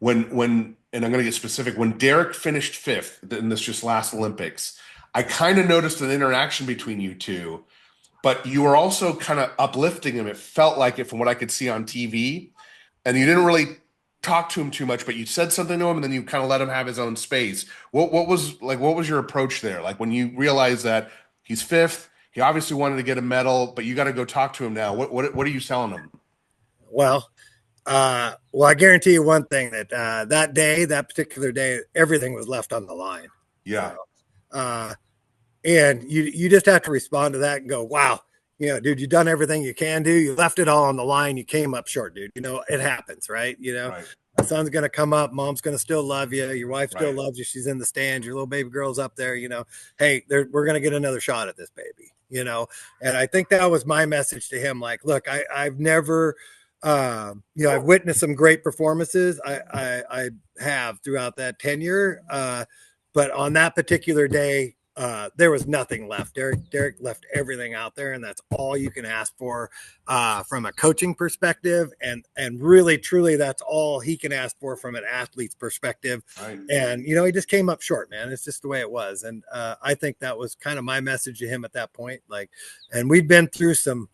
and I'm going to get specific, when Derek finished fifth in this just last Olympics, I kind of noticed an interaction between you two, but you were also kind of uplifting him. It felt like it from what I could see on TV, and you didn't really talk to him too much, but you said something to him, and then you kind of let him have his own space. What was like? What was your approach there? Like when you realized that he's fifth, he obviously wanted to get a medal, but you got to go talk to him now. What are you telling him? Well, I guarantee you one thing that that day, that particular day, everything was left on the line. You Yeah, know, uh, and you just have to respond to that and go, wow, dude, you've done everything you can do. You left it all on the line. You came up short, dude. It happens, right? right, The son's gonna come up. Mom's gonna still love you. Your wife still right. loves you. She's in the stands. Your little baby girl's up there. Hey, we're gonna get another shot at this baby. And I think that was my message to him. Like, look, I've never I've witnessed some great performances. I have throughout that tenure. But on that particular day, there was nothing left. Derek left everything out there, and that's all you can ask for from a coaching perspective, and really, truly, that's all he can ask for from an athlete's perspective. Right. And he just came up short, man. It's just the way it was, and I think that was kind of my message to him at that point. Like, and we'd been through some.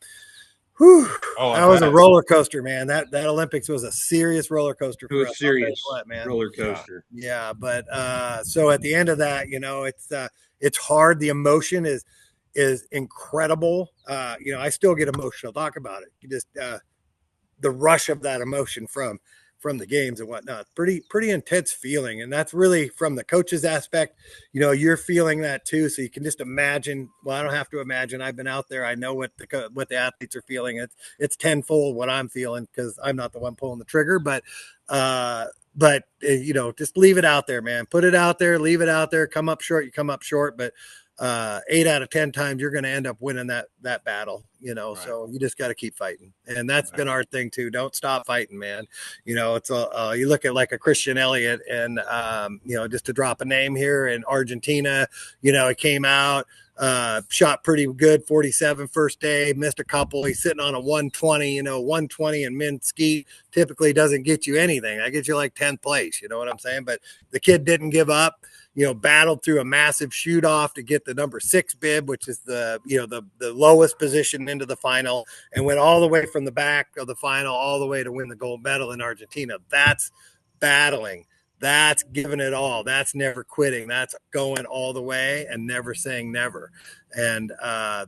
Whew, Oh, that was a roller coaster, man. That Olympics was a serious roller coaster for us. It was serious man. roller coaster. Yeah, but so at the end of that, it's hard. The emotion is incredible. I still get emotional talk about it. You just the rush of that emotion from the games and whatnot. Pretty intense feeling. And that's really from the coach's aspect, you're feeling that too. So you can just imagine, well, I don't have to imagine. I've been out there. I know what the athletes are feeling. It's tenfold what I'm feeling because I'm not the one pulling the trigger, but just leave it out there, man. Put it out there, leave it out there, come up short, you come up short, but 8 out of 10 times you're going to end up winning that battle, right. So you just got to keep fighting. And that's been our thing too. Don't stop fighting, man. It's you look at like a Christian Elliott and, just to drop a name here in Argentina, it came out, shot pretty good, 47 first day, missed a couple. He's sitting on a 120, 120 in men's ski typically doesn't get you anything. That gets you like 10th place. You know what I'm saying? But the kid didn't give up. Battled through a massive shoot off to get the number 6 bib, which is the lowest position into the final, and went all the way from the back of the final all the way to win the gold medal in Argentina. That's battling. That's giving it all. That's never quitting. That's going all the way and never saying never. And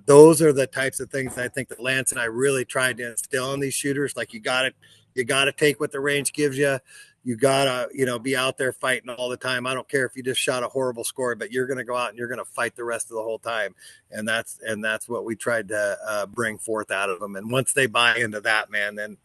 those are the types of things I think that Lance and I really tried to instill in these shooters. Like you got to take what the range gives you. You gotta, be out there fighting all the time. I don't care if you just shot a horrible score, but you're going to go out and you're going to fight the rest of the whole time. And that's what we tried to bring forth out of them. And once they buy into that, man, then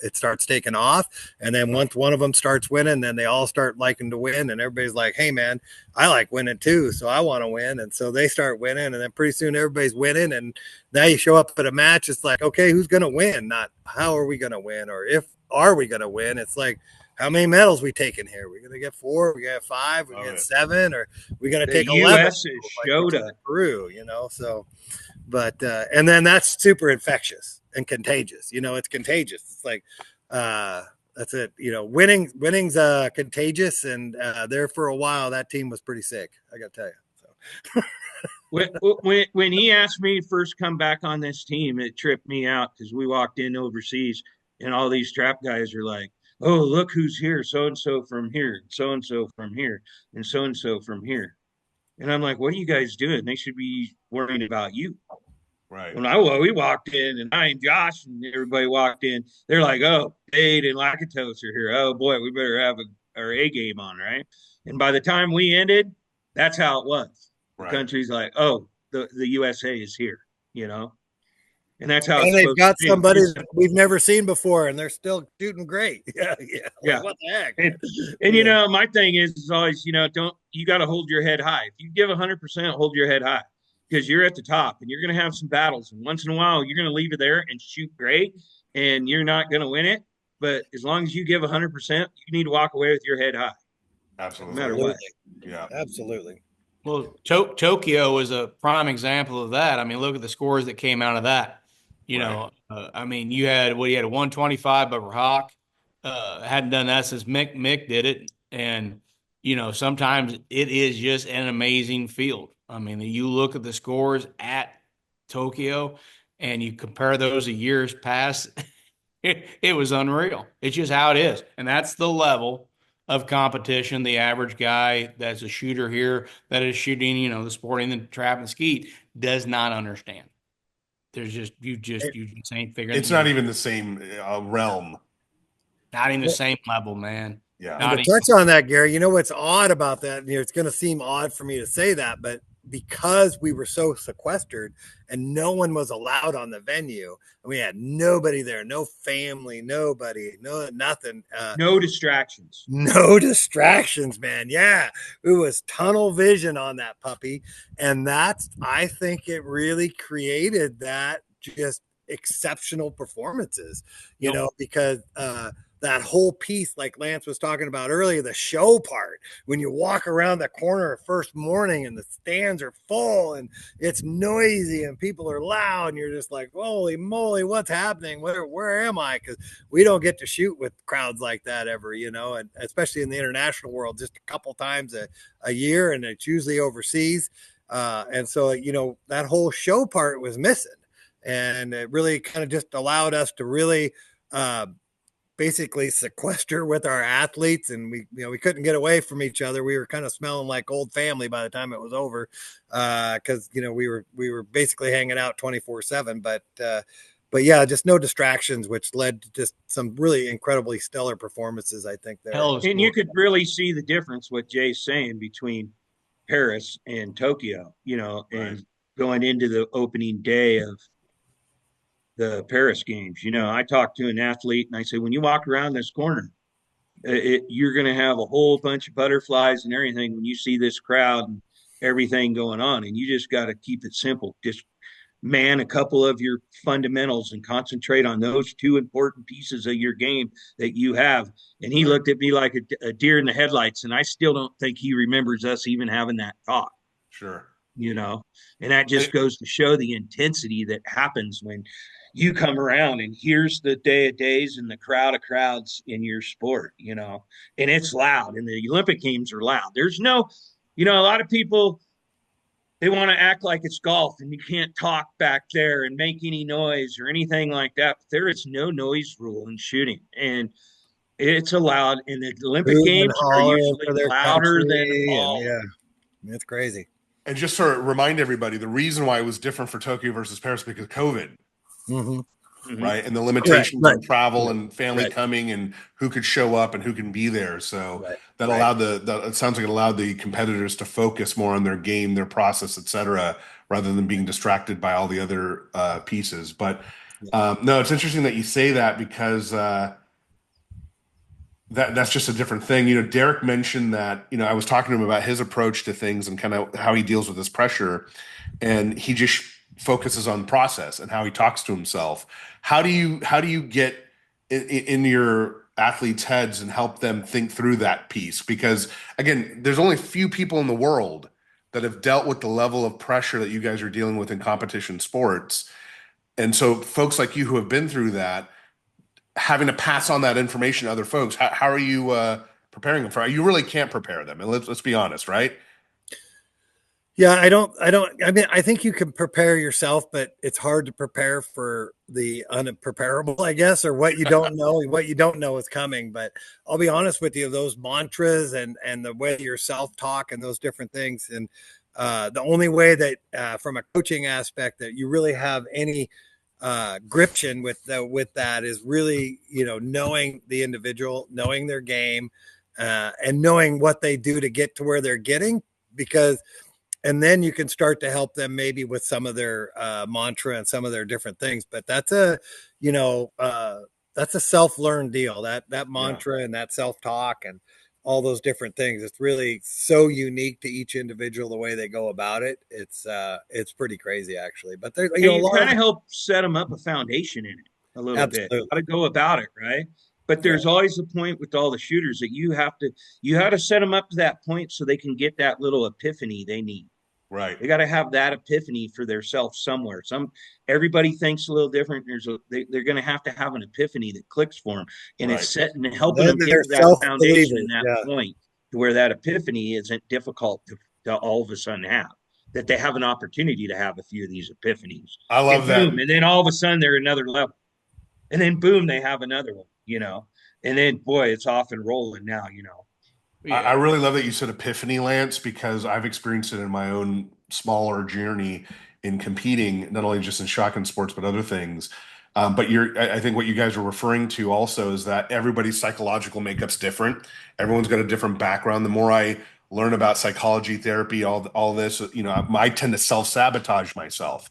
it starts taking off. And then once one of them starts winning, then they all start liking to win. And everybody's like, hey, man, I like winning too. So I want to win. And so they start winning. And then pretty soon everybody's winning. And now you show up at a match. It's like, okay, who's going to win? Not how are we going to win? Or are we going to win? It's like, how many medals we taking here? We're gonna get 4, we get 5, we get 7, or we're gonna take 11. US showed up Peru, So, but and then that's super infectious and contagious. It's contagious. It's like that's it. Winning's contagious, and there for a while that team was pretty sick. I gotta tell you. So. When he asked me to first come back on this team, it tripped me out because we walked in overseas, and all these trap guys are like, oh, look who's here, so-and-so from here, so-and-so from here, and so-and-so from here. And I'm like, what are you guys doing? They should be worrying about you. Right. We walked in, and I and Josh and everybody walked in. They're like, oh, Bade and Lakatos are here. Oh, boy, we better have our A game on, right? And by the time we ended, that's how it was. Right. The country's like, oh, the USA is here, And that's how. And they've got somebody that we've never seen before, and they're still shooting great. Yeah. Like, what the heck? And my thing is always, you got to hold your head high. If you give 100%, hold your head high because you're at the top, and you're going to have some battles. And once in a while, you're going to leave it there and shoot great, and you're not going to win it. But as long as you give 100%, you need to walk away with your head high. Absolutely, no matter what. Yeah, absolutely. Well, Tokyo was a prime example of that. I mean, look at the scores that came out of that. You had a 125 by Hawk, hadn't done that since Mick did it. And, sometimes it is just an amazing field. I mean, you look at the scores at Tokyo and you compare those to years past, it was unreal. It's just how it is. And that's the level of competition the average guy that's a shooter here that is shooting, the sporting, the trap and skeet does not understand. There's you just ain't figuring It's not even the same realm. not even the same level, man. Yeah. And Not to even. touch on that, Gary, you know what's odd about that? It's going to seem odd for me to say that, but because we were so sequestered and no one was allowed on the venue, and we had nobody there, no family, nobody, no nothing, No distractions. no distractions, man. Yeah, it was tunnel vision on that puppy, and I think it really created that just exceptional performances, because that whole piece, like Lance was talking about earlier, the show part, when you walk around the corner first morning and the stands are full and it's noisy and people are loud and you're just like, holy moly, what's happening? Where am I? Because we don't get to shoot with crowds like that ever, and especially in the international world, just a couple times a year, and it's usually overseas. And so, that whole show part was missing. And it really kind of just allowed us to really basically sequester with our athletes, and we couldn't get away from each other. We were kind of smelling like old family by the time it was over, because we were basically hanging out 24/7. But yeah, just no distractions, which led to just some really incredibly stellar performances, I think there. And you could really see the difference what Jay's saying between Paris and Tokyo, and going into the opening day of the Paris games. I talked to an athlete and I said, when you walk around this corner, you're going to have a whole bunch of butterflies and everything when you see this crowd and everything going on. And you just got to keep it simple. Just man a couple of your fundamentals and concentrate on those two important pieces of your game that you have. And he looked at me like a deer in the headlights. And I still don't think he remembers us even having that talk. Sure. And that just goes to show the intensity that happens when you come around, and here's the day of days and the crowd of crowds in your sport, and it's loud, and the Olympic games are loud. There's no, a lot of people, they want to act like it's golf and you can't talk back there and make any noise or anything like that. But there is no noise rule in shooting, and it's allowed. And the Olympic games are usually louder than all. Yeah, it's crazy. And just to remind everybody, the reason why it was different for Tokyo versus Paris because of COVID. Mm-hmm. Right. And the limitations on travel and family coming and who could show up and who can be there. So that allowed it sounds like it allowed the competitors to focus more on their game, their process, et cetera, rather than being distracted by all the other pieces. But no, it's interesting that you say that because that's just a different thing. Derek mentioned that, I was talking to him about his approach to things and kind of how he deals with this pressure. And he just focuses on process and how he talks to himself. How do you get in your athletes' heads and help them think through that piece? Because again, there's only a few people in the world that have dealt with the level of pressure that you guys are dealing with in competition sports. And so folks like you who have been through that, having to pass on that information to other folks, how are you preparing them for? You really can't prepare them. And let's be honest, right? Yeah, I mean, I think you can prepare yourself, but it's hard to prepare for the unpreparable, I guess, or what you don't know. What you don't know is coming. But I'll be honest with you, those mantras and the way your self-talk and those different things. And the only way that from a coaching aspect that you really have any gription with that is really, knowing the individual, knowing their game, and knowing what they do to get to where they're getting, and then you can start to help them maybe with some of their mantra and some of their different things. But that's a self-learned deal, that mantra and that self-talk and all those different things. It's really so unique to each individual, the way they go about it. It's pretty crazy actually, but there's, you kind of help set them up a foundation in it a little bit, how to go about it. Right. But there's always a point with all the shooters that you have to set them up to that point so they can get that little epiphany they need. Right. They got to have that epiphany for their self somewhere. Everybody thinks a little different. They're going to have an epiphany that clicks for them, and Right. it's setting helping Then them get they're to that foundation self-believers. and that Yeah. point to where that epiphany isn't difficult to all of a sudden have. That they have an opportunity to have a few of these epiphanies, I love and that. boom, and then all of a sudden they're another level, and then boom, they have another one, and then boy, it's off and rolling now, I really love that you said epiphany, Lance, because I've experienced it in my own smaller journey in competing, not only just in shotgun sports, but other things. But I think what you guys are referring to also is that everybody's psychological makeup's different. Everyone's got a different background. The more I learn about psychology, therapy, all this, I tend to self-sabotage myself.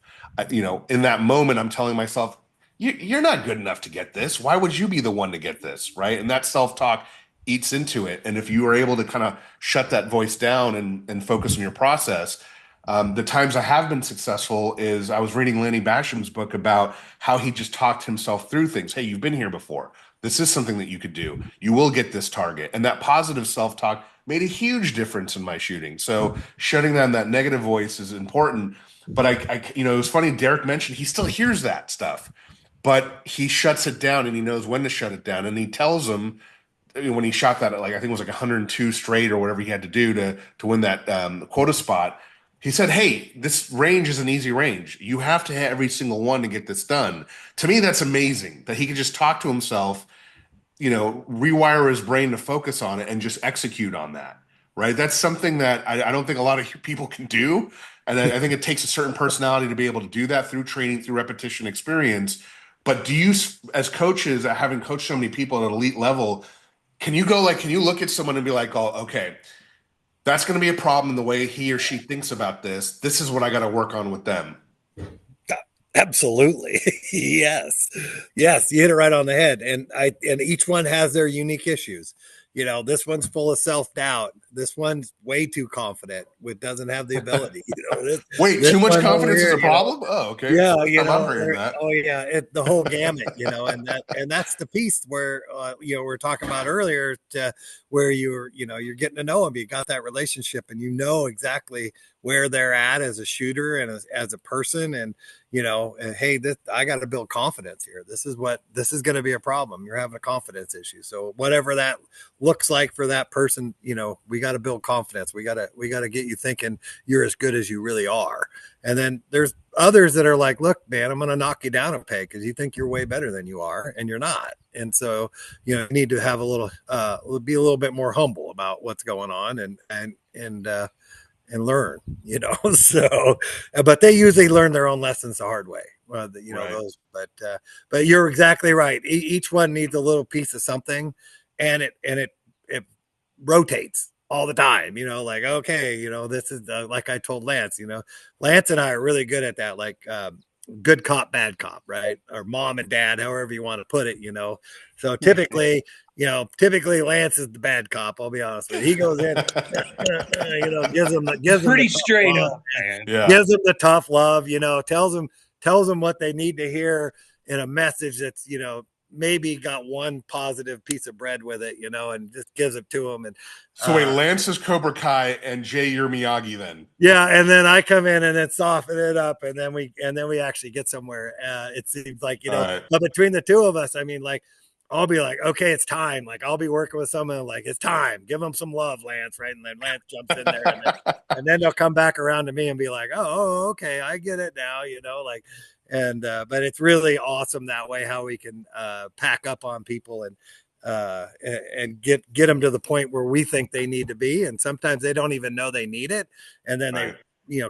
In that moment, I'm telling myself, you're not good enough to get this. Why would you be the one to get this? Right. And that self-talk eats into it. And if you are able to kind of shut that voice down and focus on your process, the times I have been successful is I was reading Lanny Basham's book about how he just talked himself through things. Hey, you've been here before. This is something that you could do. You will get this target. And that positive self-talk made a huge difference in my shooting. So shutting down that negative voice is important. But it was funny. Derek mentioned he still hears that stuff, but he shuts it down and he knows when to shut it down. And he tells them, when he shot that, I think it was 102 straight or whatever he had to do to win that quota spot, he said, "Hey, this range is an easy range. You have to hit every single one to get this done." To me, that's amazing that he could just talk to himself, rewire his brain to focus on it and just execute on that. Right? That's something that I don't think a lot of people can do, and I think it takes a certain personality to be able to do that through training, through repetition, experience. But do you, as coaches, having coached so many people at an elite level, can you look at someone and be like, oh, okay, that's going to be a problem in the way he or she thinks about this. This is what I got to work on with them. Absolutely. Yes. Yes. You hit it right on the head. And each one has their unique issues. This one's full of self-doubt. This one's way too confident, which doesn't have the ability. Wait, this too much one over confidence is here, a problem? Oh, okay. yeah, First time I'm hearing that. oh yeah, the whole gamut, and that's the piece where we're talking about earlier, where you're getting to know them, you got that relationship, and exactly where they're at as a shooter and as a person, and hey, I got to build confidence here. This is going to be a problem. You're having a confidence issue, so whatever that looks like for that person, we got to build confidence. We got to get you thinking you're as good as you really are. And then there's others that are like, look, man, I'm going to knock you down a peg because you think you're way better than you are, and you're not. And so, you need to have be a little bit more humble about what's going on and learn, so, but they usually learn their own lessons the hard way. Right. But you're exactly right. Each one needs a little piece of something, and it rotates all the time, okay, this is like I told Lance, Lance and I are really good at that, like good cop, bad cop, right? Or mom and dad, however you want to put it, so typically Lance is the bad cop. I'll be honest with you. He goes in, gives pretty them straight up, man. Yeah. Gives them the tough love, tells them what they need to hear in a message that's, maybe got one positive piece of bread with it, and just gives it to them. And so wait, Lance is Cobra Kai and Jay, you're Miyagi then. Yeah, and then I come in and then soften it up, and then we actually get somewhere. It seems like, right. But between the two of us, I mean, like, I'll be like, okay, it's time. Like, I'll be working with someone, like, it's time. Give them some love, Lance, right? And then Lance jumps in there, and then they'll come back around to me and be like, oh, okay, I get it now, like. And but it's really awesome that way, how we can pack up on people and get them to the point where we think they need to be, and sometimes they don't even know they need it, and then right. they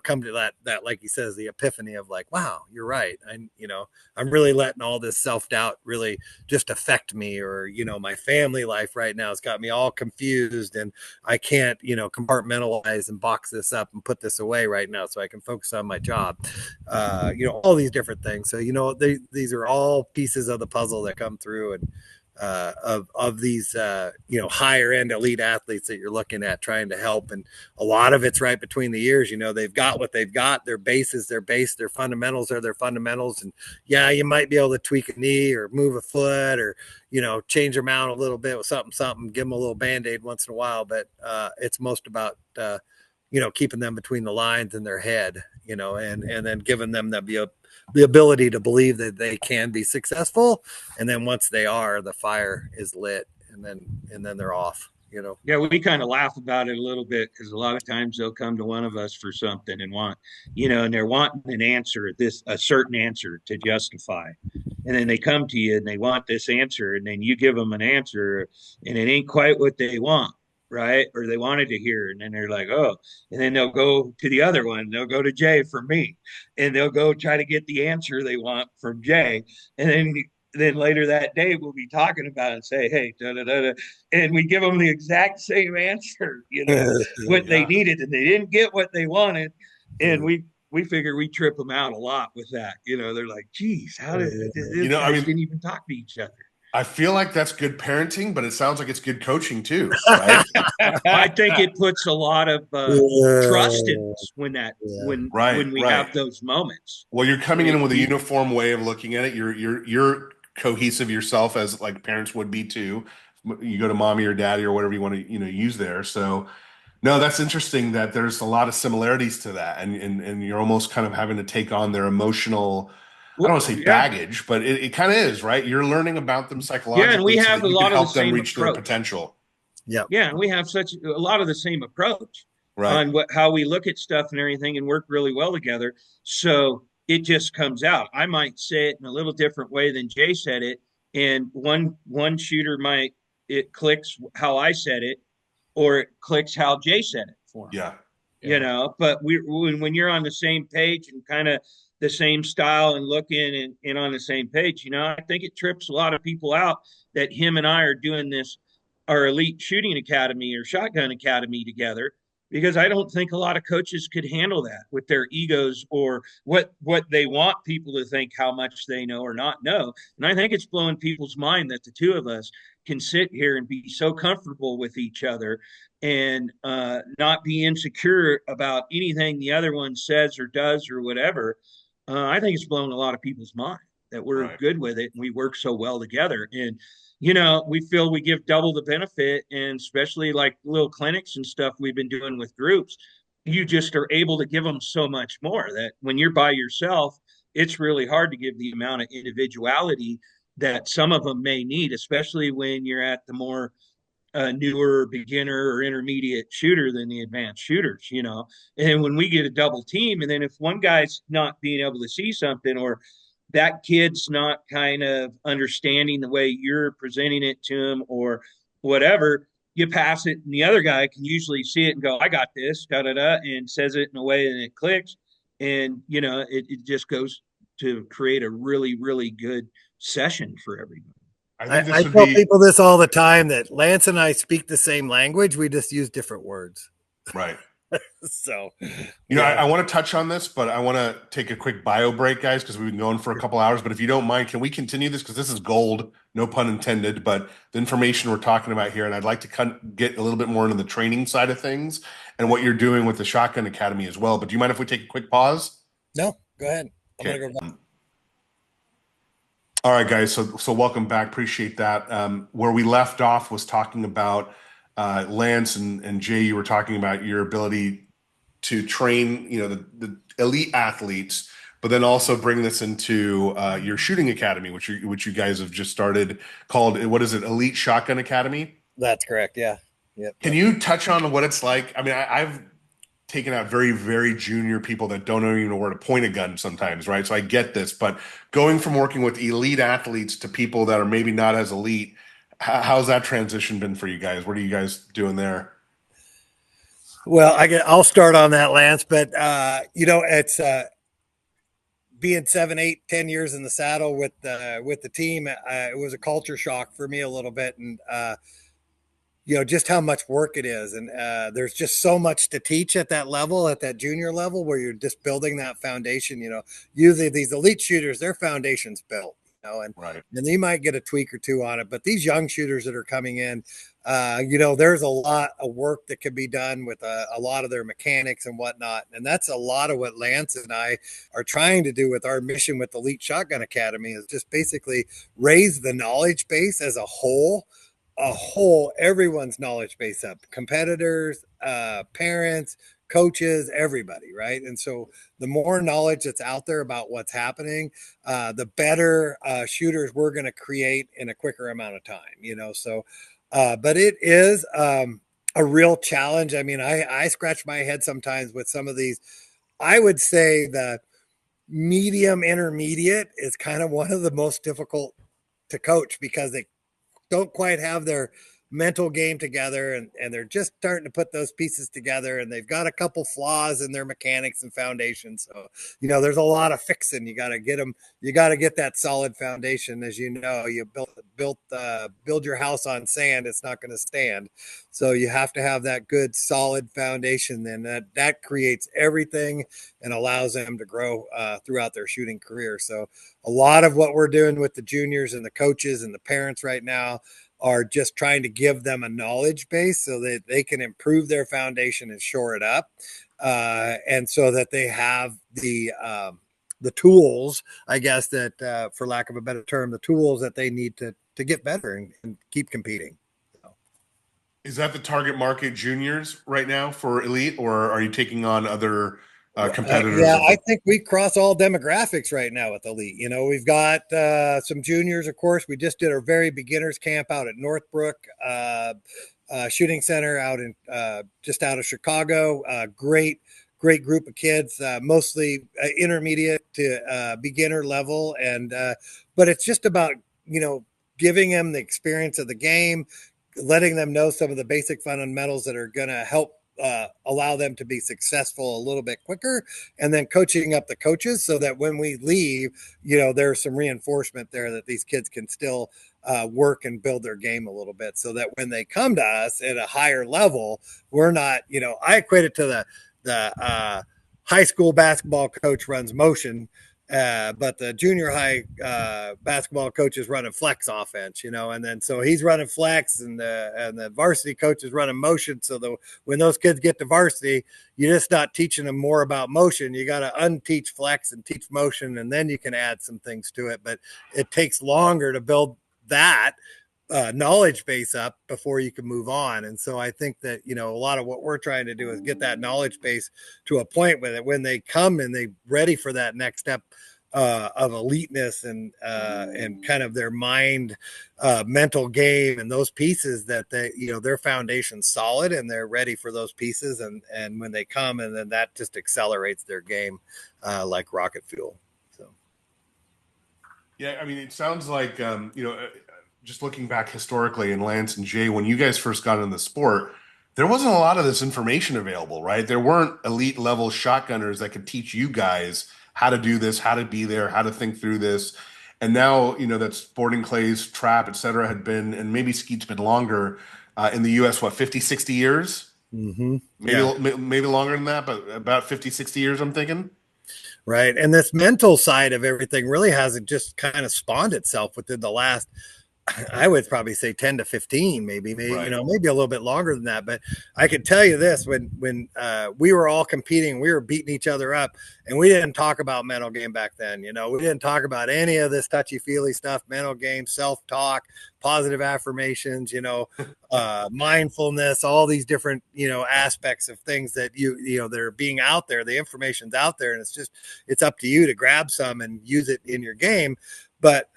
come to that like he says, the epiphany of like, wow, you're right, I'm really letting all this self-doubt really just affect me, or my family life right now has got me all confused, and I can't compartmentalize and box this up and put this away right now so I can focus on my job, all these different things. So these are all pieces of the puzzle that come through, and of these higher end elite athletes that you're looking at trying to help. And a lot of it's right between the ears. They've got what they've got. Their base is their base. Their fundamentals are their fundamentals. And yeah, you might be able to tweak a knee or move a foot, or change their mount a little bit with something, give them a little Band-Aid once in a while. But it's most about keeping them between the lines in their head, and then giving them the ability to believe that they can be successful. And then once they are, the fire is lit, and then they're off. Yeah, we kind of laugh about it a little bit because a lot of times they'll come to one of us for something and want, and they're wanting an answer, a certain answer to justify. And then they come to you and they want this answer, and then you give them an answer and it ain't quite what they want, right? Or they wanted to hear. And then they're like, oh, and then they'll go to the other one. They'll go to Jay for me, and they'll go try to get the answer they want from Jay. And then later that day we'll be talking about it and say, hey, da, da, da, da, and we give them the exact same answer, what they needed, and they didn't get what they wanted. And we figure we trip them out a lot with that. They're like, geez, how did these guys didn't even talk to each other? I feel like that's good parenting, but it sounds like it's good coaching too, right? I think it puts a lot of trust in us when we have those moments. Well, you're coming in with a uniform way of looking at it. You're cohesive yourself, as like parents would be too. You go to mommy or daddy or whatever you want to use there. So no, that's interesting that there's a lot of similarities to that, and you're almost kind of having to take on their emotional, I don't want to say baggage, but it kind of is, right? You're learning about them psychologically. Yeah, and we have so a lot of the same them reach approach. their potential. Yeah, and we have such a lot of the same approach right. on how we look at stuff and everything, and work really well together. So it just comes out. I might say it in a little different way than Jay said it, and one shooter it clicks how I said it, or it clicks how Jay said it for him. Yeah. But when you're on the same page and kind of the same style and looking and on the same page, I think it trips a lot of people out that him and I are doing our elite shooting academy or shotgun academy together, because I don't think a lot of coaches could handle that with their egos or what they want people to think how much they know or not know. And I think it's blowing people's mind that the two of us can sit here and be so comfortable with each other and not be insecure about anything the other one says or does or whatever. I think it's blown a lot of people's mind that we're good with it and we work so well together. And we feel we give double the benefit, and especially like little clinics and stuff we've been doing with groups, you just are able to give them so much more that when you're by yourself, it's really hard to give the amount of individuality that some of them may need, especially when you're at the more newer beginner or intermediate shooter than the advanced shooters, And when we get a double team, and then if one guy's not being able to see something, or that kid's not kind of understanding the way you're presenting it to him or whatever, you pass it and the other guy can usually see it and go, I got this, da da da, and says it in a way and it clicks. And, it just goes to create a really, really good session for everybody. I tell people this all the time, that Lance and I speak the same language. We just use different words. Right. So, I want to touch on this, but I want to take a quick bio break, guys, because we've been going for a couple hours. But if you don't mind, can we continue this? Because this is gold, no pun intended, but the information we're talking about here. And I'd like to get a little bit more into the training side of things and what you're doing with the Shotgun Academy as well. But do you mind if we take a quick pause? No, go ahead. I'm Okay. going to go back. All right, guys. So welcome back. Appreciate that. Where we left off was talking about Lance and Jay. You were talking about your ability to train, the elite athletes, but then also bring this into your shooting academy, which you guys have just started, called, what is it, Elite Shotgun Academy? That's correct. Yeah. Yep. Can you touch on what it's like? I mean, I've taken out very, very junior people that don't even know where to point a gun sometimes, right? So I get this, but going from working with elite athletes to people that are maybe not as elite, how's that transition been for you guys? What are you guys doing there? Well, I'll start on that, Lance, but it's being 7, 8, 10 years in the saddle with the team. It was a culture shock for me a little bit, and just how much work it is. And there's just so much to teach at that level, at that junior level, where you're just building that foundation. Usually these elite shooters, their foundation's built, and you might get a tweak or two on it. But these young shooters that are coming in, there's a lot of work that can be done with a lot of their mechanics and whatnot. And that's a lot of what Lance and I are trying to do with our mission with Elite Shotgun Academy, is just basically raise the knowledge base as a whole, everyone's knowledge base up, competitors, parents, coaches, everybody, right? And so the more knowledge that's out there about what's happening, the better shooters we're going to create in a quicker amount of time. So, but it is a real challenge. I mean, I scratch my head sometimes with some of these. I would say the medium intermediate is kind of one of the most difficult to coach because they don't quite have their mental game together, and they're just starting to put those pieces together, and they've got a couple flaws in their mechanics and foundation. So there's a lot of fixing. You got to get them, you got to get that solid foundation. As you build your house on sand, it's not going to stand. So you have to have that good solid foundation, and that creates everything and allows them to grow throughout their shooting career. So a lot of what we're doing with the juniors and the coaches and the parents right now are just trying to give them a knowledge base so that they can improve their foundation and shore it up. And so that they have the tools, I guess, that for lack of a better term, the tools that they need to get better and keep competing. Is that the target market, juniors, right now for elite, or are you taking on other competitors? Yeah, I think we cross all demographics right now with elite. We've got some juniors, of course. We just did a very beginners camp out at Northbrook Shooting Center out in just out of Chicago. Great group of kids, mostly intermediate to beginner level, and but it's just about giving them the experience of the game, letting them know some of the basic fundamentals that are going to help allow them to be successful a little bit quicker, and then coaching up the coaches so that when we leave, there's some reinforcement there that these kids can still work and build their game a little bit, so that when they come to us at a higher level, we're not, I equate it to the high school basketball coach runs motion, but the junior high basketball coach is running flex offense, and then so he's running flex, and the varsity coach is running motion. So when those kids get to varsity, you're just not teaching them more about motion. You got to unteach flex and teach motion, and then you can add some things to it. But it takes longer to build that knowledge base up before you can move on. And so I think that, a lot of what we're trying to do is get that knowledge base to a point where that when they come and they're ready for that next step of eliteness and kind of their mind, mental game and those pieces, that they, their foundation's solid and they're ready for those pieces. And when they come, and then that just accelerates their game like rocket fuel. So. Yeah. I mean, it sounds like, just looking back historically, in Lance and Jay, when you guys first got in the sport, there wasn't a lot of this information available, right? There weren't elite level shotgunners that could teach you guys how to do this, how to be there, how to think through this. And now, that sporting clays, trap, et cetera, had been, and maybe skeet's been longer in the US, 50, 60 years? Mm-hmm. Maybe longer than that, but about 50, 60 years, I'm thinking. Right. And this mental side of everything really hasn't just kind of spawned itself within the last, I would probably say 10 to 15, maybe, right. Maybe a little bit longer than that. But I could tell you this, when we were all competing, we were beating each other up, and we didn't talk about mental game back then. We didn't talk about any of this touchy feely stuff, mental game, self-talk, positive affirmations, mindfulness, all these different, aspects of things that that are being out there. The information's out there, and it's up to you to grab some and use it in your game. But,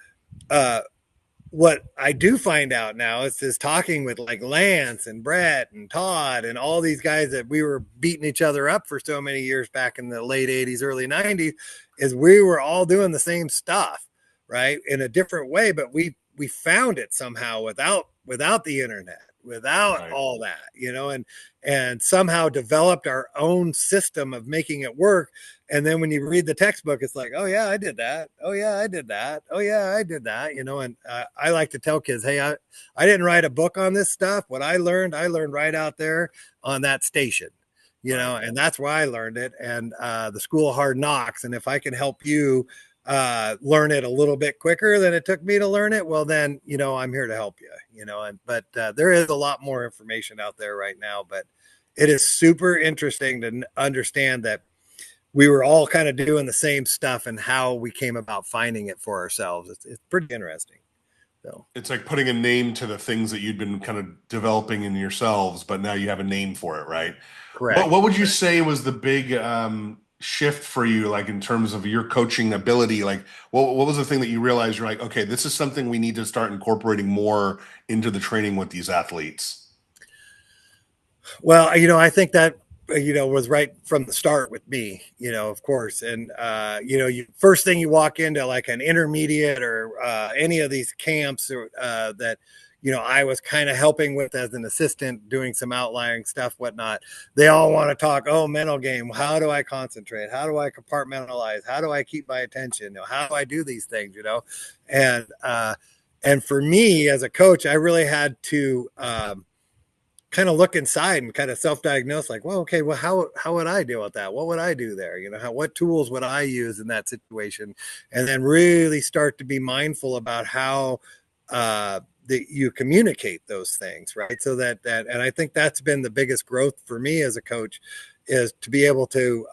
what I do find out now is talking with like Lance and Brett and Todd and all these guys that we were beating each other up for so many years back in the late 80s, early 90s, is we were all doing the same stuff, right? In a different way, but we found it somehow without the internet, without right. all that, and somehow developed our own system of making it work. And then when you read the textbook, it's like, oh yeah, I did that. Oh yeah, I did that. Oh yeah, I did that. And I like to tell kids, hey, I didn't write a book on this stuff. What I learned right out there on that station, and that's where I learned it. And the School of Hard Knocks. And if I can help you learn it a little bit quicker than it took me to learn it, well then, I'm here to help you, but there is a lot more information out there right now. But it is super interesting to understand that we were all kind of doing the same stuff and how we came about finding it for ourselves. It's pretty interesting. So it's like putting a name to the things that you'd been kind of developing in yourselves, but now you have a name for it, right? correct. What would you say was the big shift for you, like in terms of your coaching ability? Like, what was the thing that you realized you're like, okay, this is something we need to start incorporating more into the training with these athletes? Well, I think that was right from the start with me, of course. And first thing you walk into like an intermediate or any of these camps or that I was kind of helping with as an assistant, doing some outlining stuff, whatnot. They all want to talk, oh, mental game. How do I concentrate? How do I compartmentalize? How do I keep my attention? How do I do these things? And for me as a coach, I really had to kind of look inside and kind of self-diagnose, like, well, okay, well, how would I deal with that? What would I do there? What tools would I use in that situation? And then really start to be mindful about how that you communicate those things, right? So and I think that's been the biggest growth for me as a coach, is to be able to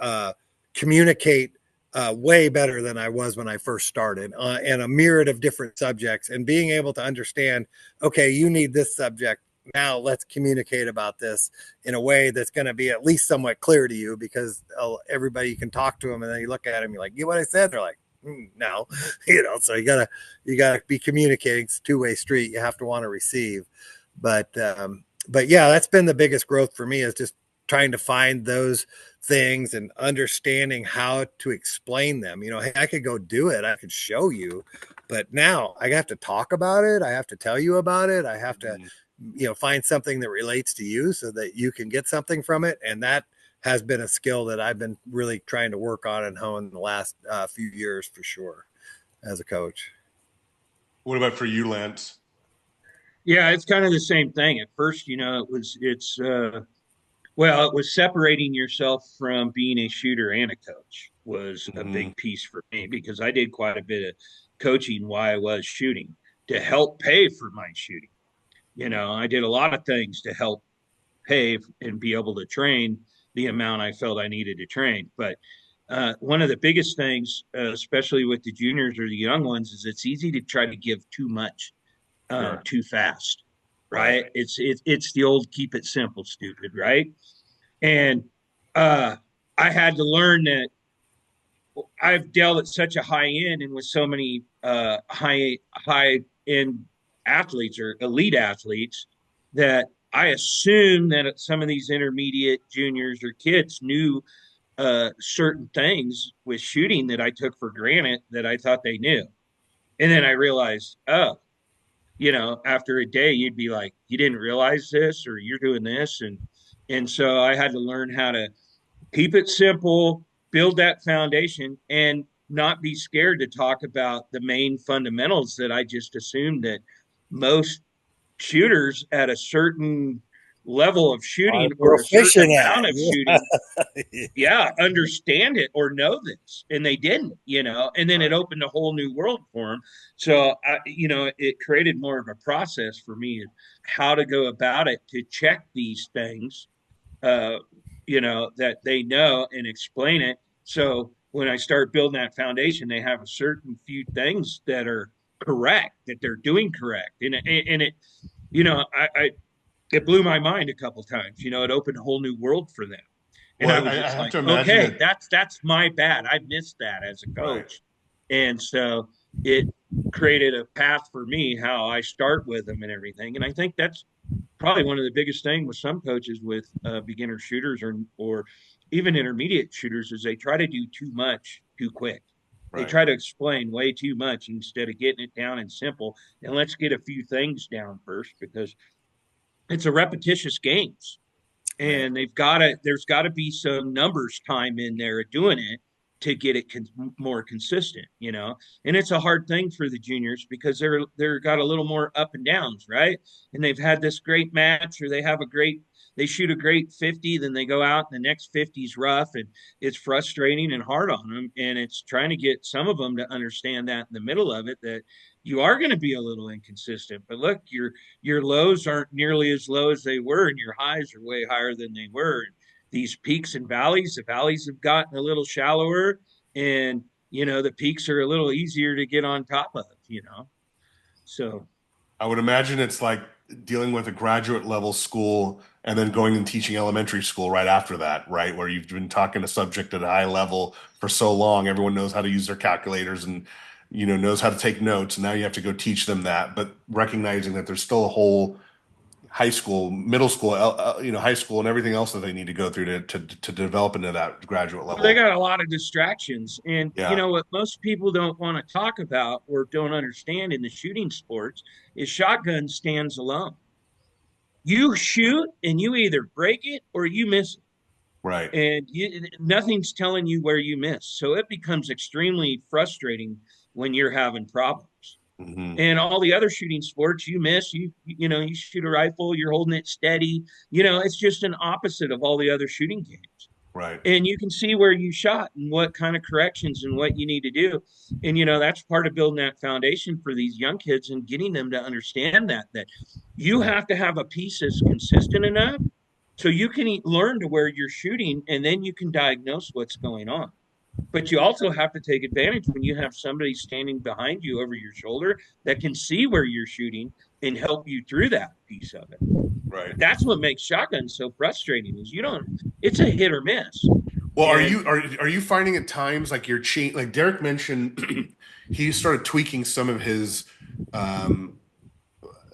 communicate way better than I was when I first started, and a myriad of different subjects, and being able to understand, okay, you need this subject. Now let's communicate about this in a way that's going to be at least somewhat clear to you, because everybody, you can talk to them and then you look at them, you're like, you know what I said? They're like, no, so you gotta be communicating. It's a two-way street. You have to want to receive. But yeah, that's been the biggest growth for me, is just trying to find those things and understanding how to explain them. Hey, I could go do it. I could show you, but now I have to talk about it. I have to tell you about it. I have to, find something that relates to you so that you can get something from it. And that has been a skill that I've been really trying to work on and hone in the last few years, for sure, as a coach. What about for you, Lance? Yeah, it's kind of the same thing. At first, well, it was separating yourself from being a shooter and a coach was a Hmm. big piece for me, because I did quite a bit of coaching while I was shooting to help pay for my shooting. I did a lot of things to help pay and be able to train the amount I felt I needed to train. But one of the biggest things, especially with the juniors or the young ones, is it's easy to try to give too much Sure. too fast, right? Right. It's the old keep it simple, stupid, right? And I had to learn that I've dealt at such a high end and with so many high end athletes or elite athletes, that I assume that some of these intermediate juniors or kids knew certain things with shooting that I took for granted that I thought they knew. And then I realized, oh, after a day, you'd be like, you didn't realize this, or you're doing this. And so I had to learn how to keep it simple, build that foundation, and not be scared to talk about the main fundamentals that I just assumed that most shooters at a certain level of shooting Are or a certain proficient amount of at. shooting, yeah, understand it or know this, and they didn't, and then it Right. opened a whole new world for them. So it created more of a process for me, how to go about it to check these things, uh, that they know, and explain it. So when I start building that foundation, they have a certain few things that are correct, that they're doing correct, and it, I it blew my mind a couple times. It opened a whole new world for them. And I Well, was I just have like, to imagine okay, that. that's my bad. I missed that as a Right. coach. And so it created a path for me, how I start with them and everything. And I think that's probably one of the biggest things with some coaches with beginner shooters or even intermediate shooters, is they try to do too much too quick. They Right. try to explain way too much instead of getting it down and simple. And let's get a few things down first, because it's a repetitious games, Right. and there's got to be some numbers time in there doing it to get it more consistent, and it's a hard thing for the juniors, because they're got a little more up and downs, right? And they've had this great match, or they shoot a great 50, then they go out and the next 50 is rough, and it's frustrating and hard on them, and it's trying to get some of them to understand that in the middle of it, that you are going to be a little inconsistent, but look, your lows aren't nearly as low as they were, and your highs are way higher than they were. These peaks and valleys, the valleys have gotten a little shallower, and the peaks are a little easier to get on top of. So I would imagine it's like dealing with a graduate level school and then going and teaching elementary school right after that, right? Where you've been talking a subject at a high level for so long, everyone knows how to use their calculators and knows how to take notes, and now you have to go teach them that, but recognizing that there's still a whole high school, middle school, high school, and everything else that they need to go through to develop into that graduate Well, they level. got a lot of distractions. And you Yeah, know what most people don't want to talk about or don't understand in the shooting sports is shotgun stands alone. You shoot and you either break it or you miss it. right. And nothing's telling you where you miss. So it becomes extremely frustrating when you're having problems. Hmm. And all the other shooting sports, you miss, you shoot a rifle, you're holding it steady. It's just an opposite of all the other shooting games. Right. And you can see where you shot and what kind of corrections and what you need to do. And that's part of building that foundation for these young kids and getting them to understand that you have to have a piece that's consistent enough so you can learn to where you're shooting, and then you can diagnose what's going on. But you also have to take advantage when you have somebody standing behind you over your shoulder that can see where you're shooting and help you through that piece of it. Right. That's what makes shotguns so frustrating is you don't, it's a hit or miss. Well, are And you are you finding at times like you're like Derek mentioned he started tweaking some of his um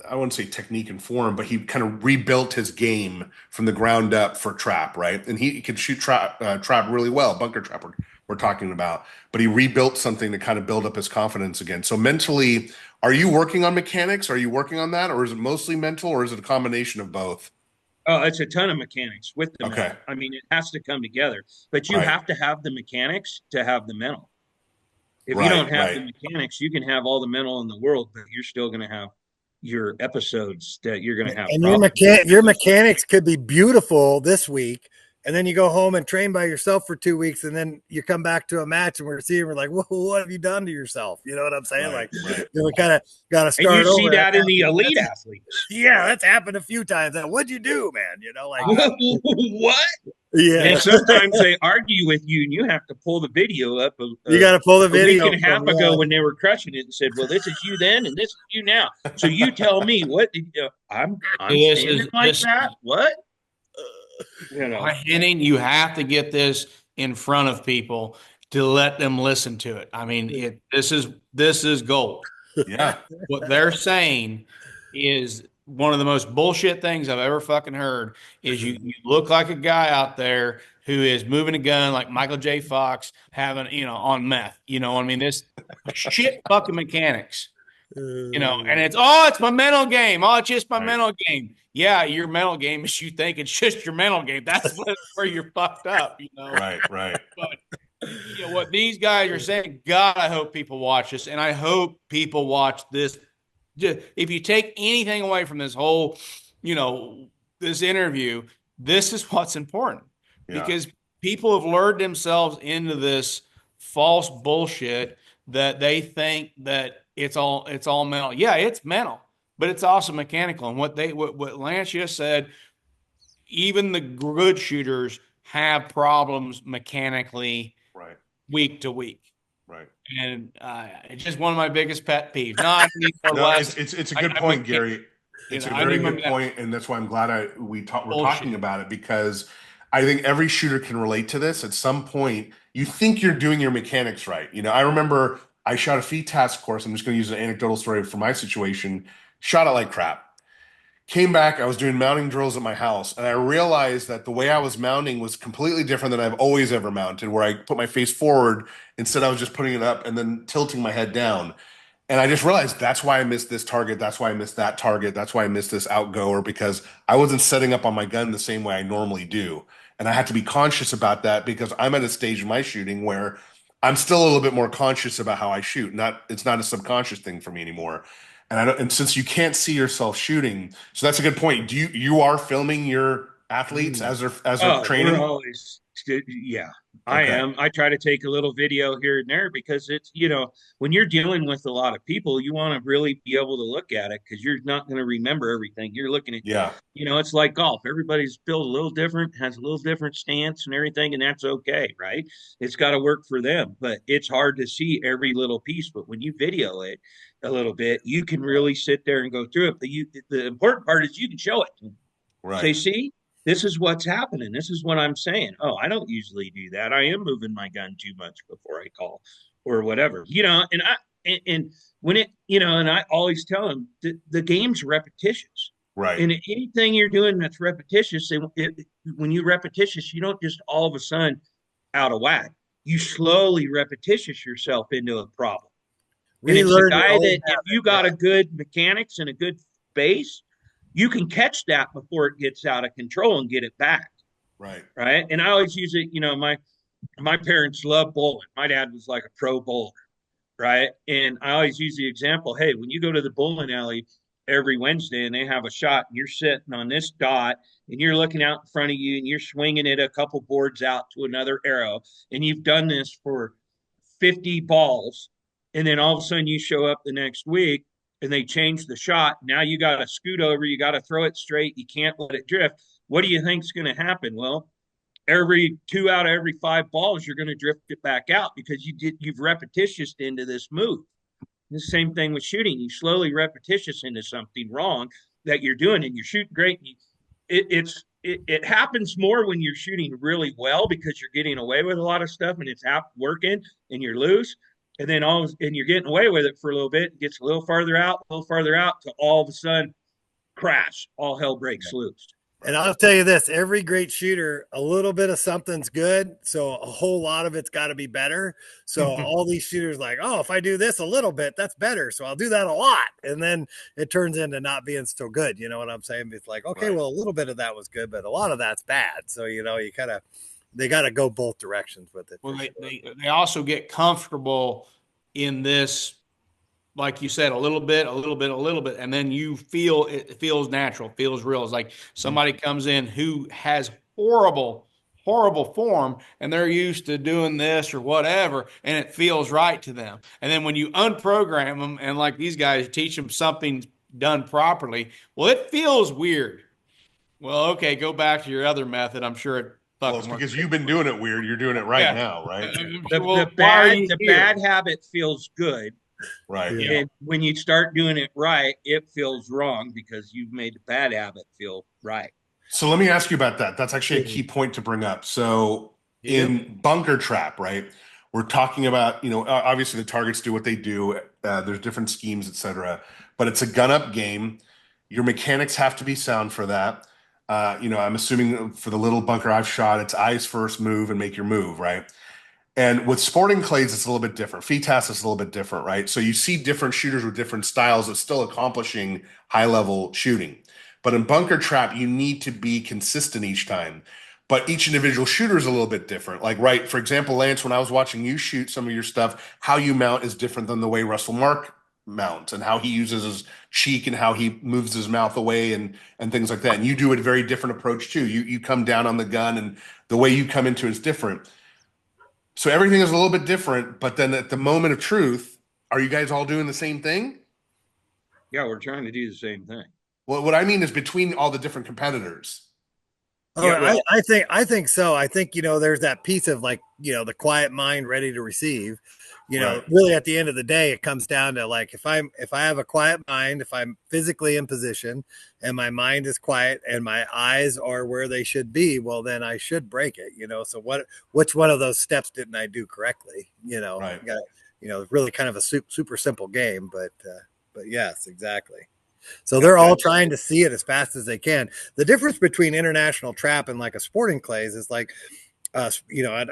I wouldn't say technique and form, but he kind of rebuilt his game from the ground up for trap, right? And he could shoot trap really well, bunker trap we're talking about, but he rebuilt something to kind of build up his confidence again. So mentally, are you working on mechanics? Are you working on that, or is it mostly mental, or is it a combination of both? oh, it's a ton of mechanics with the Okay, mental. I mean, it has to come together, but you right, have to have the mechanics to have the mental. If you right, don't have right. the mechanics, you can have all the mental in the world, but you're still going to have your episodes that you're going to have And problems your mechanics could be beautiful this week, and then you go home and train by yourself for 2 weeks, and then you come back to a match and we're seeing we're like, well, what have you done to yourself? You know what I'm saying? Right, Like, right. we kind of got to and you start see over. that in the elite athletes. Yeah, that's happened a few times. What'd you do, man? Like, What? yeah, And sometimes they argue with you, and you have to pull the video up of, you got to pull the a week video and a from, half ago when they were crushing it and said, "Well, this is you then, and this is you now." So you tell me what did I'm This standing is like this that. What? You know, Henning, you have to get this in front of people to let them listen to it. I mean, this is gold. Yeah, What they're saying is one of the most bullshit things I've ever fucking heard is you look like a guy out there who is moving a gun like Michael J. Fox having, on meth. I mean, this shit fucking mechanics. And it's my mental game. Oh, it's just my right, mental game. Yeah, your mental game is you think it's just your mental game. That's where you're fucked up. right, right. But what these guys are saying, God, I hope people watch this, and I hope people watch this. If you take anything away from this whole, this interview, this is what's important Yeah, because people have lured themselves into this false bullshit that they think that it's all mental. Yeah, it's mental, but it's also mechanical. And what Lance just said, even the good shooters have problems mechanically right, week to week. right. And it's just one of my biggest pet peeves. No, I need more No, less. it's a I, good I point, can't, Gary. It's a I very need my good point, and that's why I'm glad we're talking bullshit. about it because I think every shooter can relate to this. At some point, you think you're doing your mechanics right. I remember I shot a feed task course. I'm just going to use an anecdotal story for my situation. Shot it like crap. Came back, I was doing mounting drills at my house, and I realized that the way I was mounting was completely different than I've always ever mounted, where I put my face forward instead I was just putting it up and then tilting my head down. And I just realized that's why I missed this target. That's why I missed that target. That's why I missed this outgoer because I wasn't setting up on my gun the same way I normally do. And I had to be conscious about that because I'm at a stage in my shooting where I'm still a little bit more conscious about how I shoot. It's not a subconscious thing for me anymore. And since you can't see yourself shooting, so that's a good point. You are filming your athletes as they're we're training? always Yeah, I Okay. am. I try to take a little video here and there because it's, when you're dealing with a lot of people, you want to really be able to look at it because you're not going to remember everything. You're looking at, Yeah. it's like golf. Everybody's built a little different, has a little different stance and everything, and that's okay, right? It's got to work for them, but it's hard to see every little piece. But when you video it a little bit, you can really sit there and go through it. But the important part is you can show it to them. Say, Right. see, this is what's happening. This is what I'm saying. Oh, I don't usually do that. I am moving my gun too much before I call or whatever, and when and I always tell them the game's repetitious. Right. And anything you're doing that's repetitious, when you repetitious, you don't just all of a sudden out of whack. You slowly repetitious yourself into a problem. And it's the Relearn your guy old that if habit. you got a good mechanics and a good base, you can catch that before it gets out of control and get it back. Right. Right. And I always use it, my parents love bowling. My dad was like a pro bowler. Right. And I always use the example, hey, when you go to the bowling alley every Wednesday and they have a shot and you're sitting on this dot and you're looking out in front of you and you're swinging it a couple boards out to another arrow and you've done this for 50 balls, and then all of a sudden you show up the next week and they change the shot. Now you got to scoot over, you got to throw it straight, you can't let it drift. What do you think's going to happen? Well, every 2 out of every 5 balls you're going to drift it back out because you've repetitious into this move. The same thing with shooting. You slowly repetitious into something wrong that you're doing, and you're shooting great. It happens more when you're shooting really well because you're getting away with a lot of stuff and it's working and you're loose. And then and you're getting away with it for a little bit. It gets a little farther out to all of a sudden crash. All hell breaks loose. And I'll tell you this, every great shooter, a little bit of something's good. So a whole lot of it's got to be better. So all these shooters like, oh, if I do this a little bit, that's better. So I'll do that a lot. And then it turns into not being so good. You know what I'm saying? It's like, okay, well, a little bit of that was good, but a lot of that's bad. So, they got to go both directions with it. Well, sure. they also get comfortable in this, like you said, a little bit, and then you feel it feels natural, feels real. It's like somebody comes in who has horrible form and they're used to doing this or whatever, and it feels right to them. And then when you unprogram them and like these guys teach them something done properly, well, it feels weird. Well, okay, go back to your other method. I'm sure it Well, it's because you've been doing it weird. You're doing it right now, right? The bad habit feels good. Right. And when you start doing it right, it feels wrong because you've made the bad habit feel right. So let me ask you about that. That's actually a key point to bring up. So in bunker trap, right? We're talking about, obviously the targets do what they do. There's different schemes, etc. But it's a gun up game. Your mechanics have to be sound for that. I'm assuming for the little bunker I've shot, it's eyes first, move and make your move, right? And with sporting clays, it's a little bit different. FITAS is a little bit different, right? So you see different shooters with different styles of still accomplishing high level shooting. But in bunker trap, you need to be consistent each time. But each individual shooter is a little bit different. Like, right, for example, Lance, when I was watching you shoot some of your stuff, how you mount is different than the way Russell Mark mounts and how he uses his cheek and how he moves his mouth away and things like that. And you do a very different approach too. You come down on the gun and the way you come into it is different. So everything is a little bit different, but then at the moment of truth, are you guys all doing the same thing? Yeah, we're trying to do the same thing. Well, what I mean is between all the different competitors. Oh, yeah, well, I think so. I think, there's that piece of like, the quiet mind ready to receive, really at the end of the day, it comes down to like, if I have a quiet mind, if I'm physically in position and my mind is quiet and my eyes are where they should be, well, then I should break it, so which one of those steps didn't I do correctly? Right. Really kind of a super simple game, but yes, exactly. So they're all trying to see it as fast as they can. The difference between international trap and like a sporting clays is like, I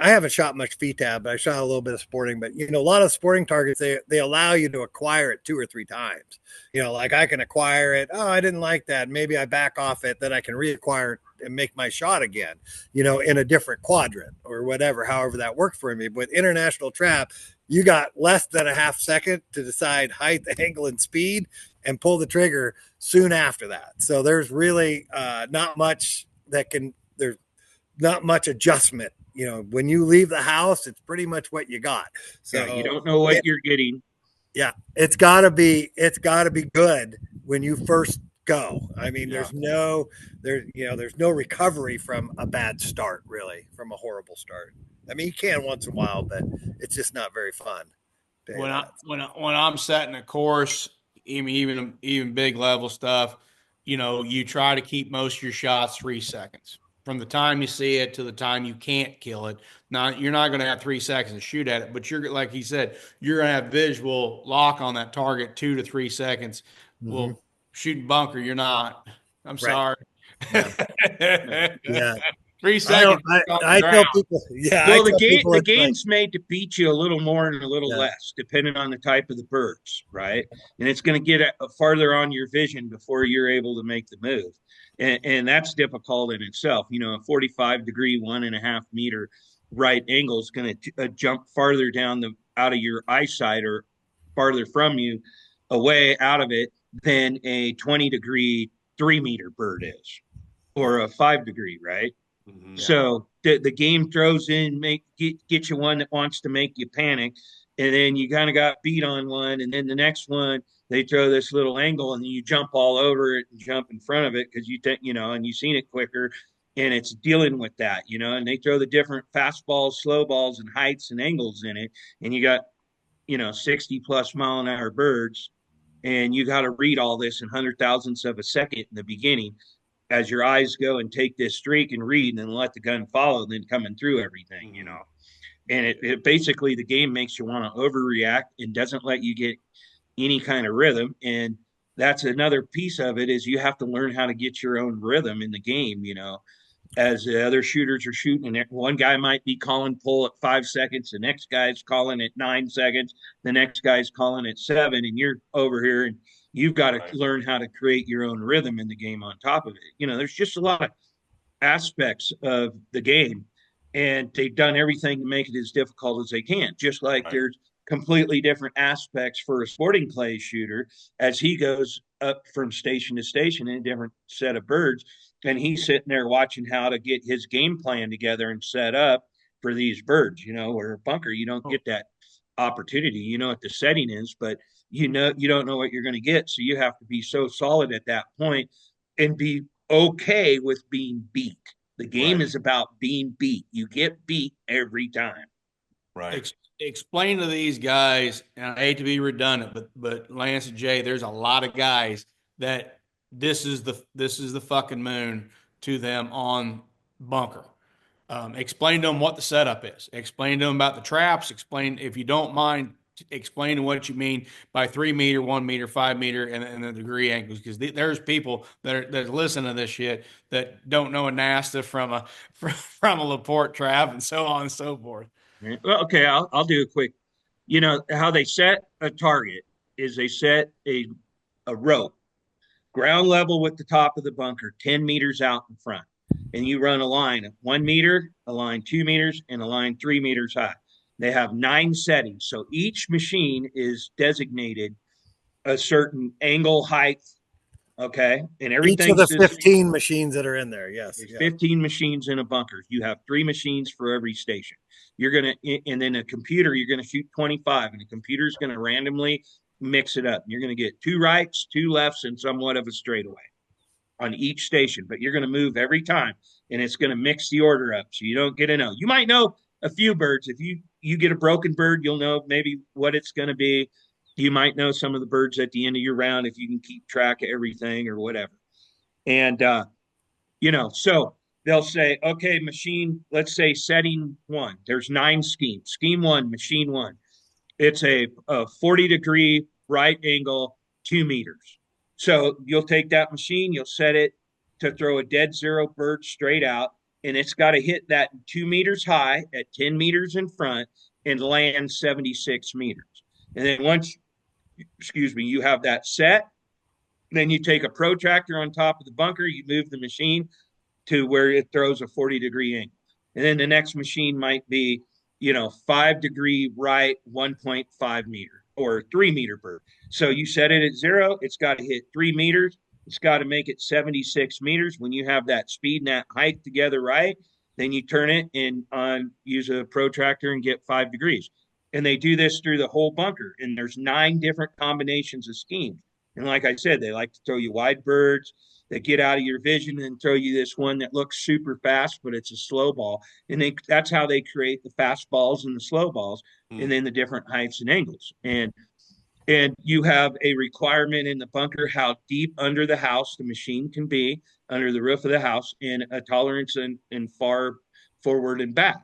haven't shot much FITAB, but I shot a little bit of sporting. But a lot of sporting targets they allow you to acquire it 2 or 3 times. Like I can acquire it. Oh, I didn't like that. Maybe I back off it. Then I can reacquire it and make my shot again. In a different quadrant or whatever. However that worked for me. But international trap, you got less than a half second to decide height, angle, and speed, and pull the trigger soon after that. So there's really not much adjustment, when you leave the house, it's pretty much what you got. So yeah, you don't know what you're getting. Yeah, it's gotta be good when you first go. I mean, there's no recovery from a bad start, really, from a horrible start. I mean, you can once in a while, but it's just not very fun. When I'm setting a course, even big level stuff, you try to keep most of your shots 3 seconds from the time you see it to the time you can't kill it. Now you're not going to have 3 seconds to shoot at it, but you're like he said, you're going to have visual lock on that target 2 to 3 seconds. Well, shooting bunker, you're not. I'm Right. sorry. Yeah. 3 seconds. I tell people, yeah, Well, I tell people the it's like, game's made to beat you a little more and a little yeah, less, depending on the type of the birds, right? And it's going to get farther on your vision before you're able to make the move, and that's difficult in itself. A 45-degree, 1.5 meter right angle is going to jump farther down out of your eyesight or farther from you, away out of it, than a 20-degree, 3 meter bird is, or a 5 degree, right? Mm-hmm. So the game throws in, get you one that wants to make you panic, and then you kind of got beat on one, and then the next one they throw this little angle, and then you jump all over it and jump in front of it because you think and you've seen it quicker, and it's dealing with that, and they throw the different fastballs, slow balls, and heights and angles in it, and you got 60+ mile an hour birds, and you got to read all this in 100,000ths of a second in the beginning as your eyes go and take this streak and read and then let the gun follow and then coming through everything. And it basically, the game makes you want to overreact and doesn't let you get any kind of rhythm. And that's another piece of it, is you have to learn how to get your own rhythm in the game, as the other shooters are shooting. And one guy might be calling pull at 5 seconds, the next guy's calling at 9 seconds, the next guy's calling at 7, and you're over here and you've got to learn how to create your own rhythm in the game on top of it. There's just a lot of aspects of the game, and they've done everything to make it as difficult as they can. Just like there's completely different aspects for a sporting clay shooter as he goes up from station to station in a different set of birds, and he's sitting there watching how to get his game plan together and set up for these birds. Where a bunker, you don't get that opportunity. You know what the setting is, but you don't know what you're going to get, so you have to be so solid at that point and be okay with being beat. The game is about being beat. You get beat every time. Right. Explain to these guys, and I hate to be redundant, but Lance and Jay, there's a lot of guys that this is the fucking moon to them on bunker. Explain to them what the setup is. Explain to them about the traps. Explain, if you don't mind, explaining what you mean by 3 meter, 1 meter, 5 meter, and the degree angles, because there's people that listen to this shit that don't know a NASTA from a Laporte trap and so on and so forth. Well, okay, I'll do a quick. How they set a target is they set a rope ground level with the top of the bunker 10 meters out in front, and you run a line of 1 meter, a line 2 meters, and a line 3 meters high. They have 9 settings, so each machine is designated a certain angle, height, okay, and everything. Each of the 15 machines that are in there, yes. There's 15 machines in a bunker. You have 3 machines for every station. And then a computer, you're gonna shoot 25, and the computer's gonna randomly mix it up. You're gonna get 2 rights, 2 lefts, and somewhat of a straightaway on each station, but you're gonna move every time, and it's gonna mix the order up, so you don't get a no. You might know a few birds. If you get a broken bird, you'll know maybe what it's gonna be. You might know some of the birds at the end of your round if you can keep track of everything or whatever. And so they'll say, okay, machine, let's say setting 1. There's 9 schemes. Scheme 1, machine 1. It's a 40-degree right angle, 2 meters. So you'll take that machine, you'll set it to throw a dead zero bird straight out, and it's got to hit that 2 meters high at 10 meters in front and land 76 meters. And then once, you have that set, then you take a protractor on top of the bunker, you move the machine to where it throws a 40-degree angle. And then the next machine might be, 5-degree right, 1.5 meter or 3 meter bird. So you set it at 0, it's got to hit 3 meters. It's got to make it 76 meters. When you have that speed and that height together, right, then you turn it and use a protractor and get 5 degrees. And they do this through the whole bunker. And there's 9 different combinations of schemes. And like I said, they like to throw you wide birds that get out of your vision and throw you this one that looks super fast, but it's a slow ball. And that's how they create the fast balls and the slow balls, and then the different heights and angles. And you have a requirement in the bunker how deep under the house the machine can be, under the roof of the house, and a tolerance in far forward and back.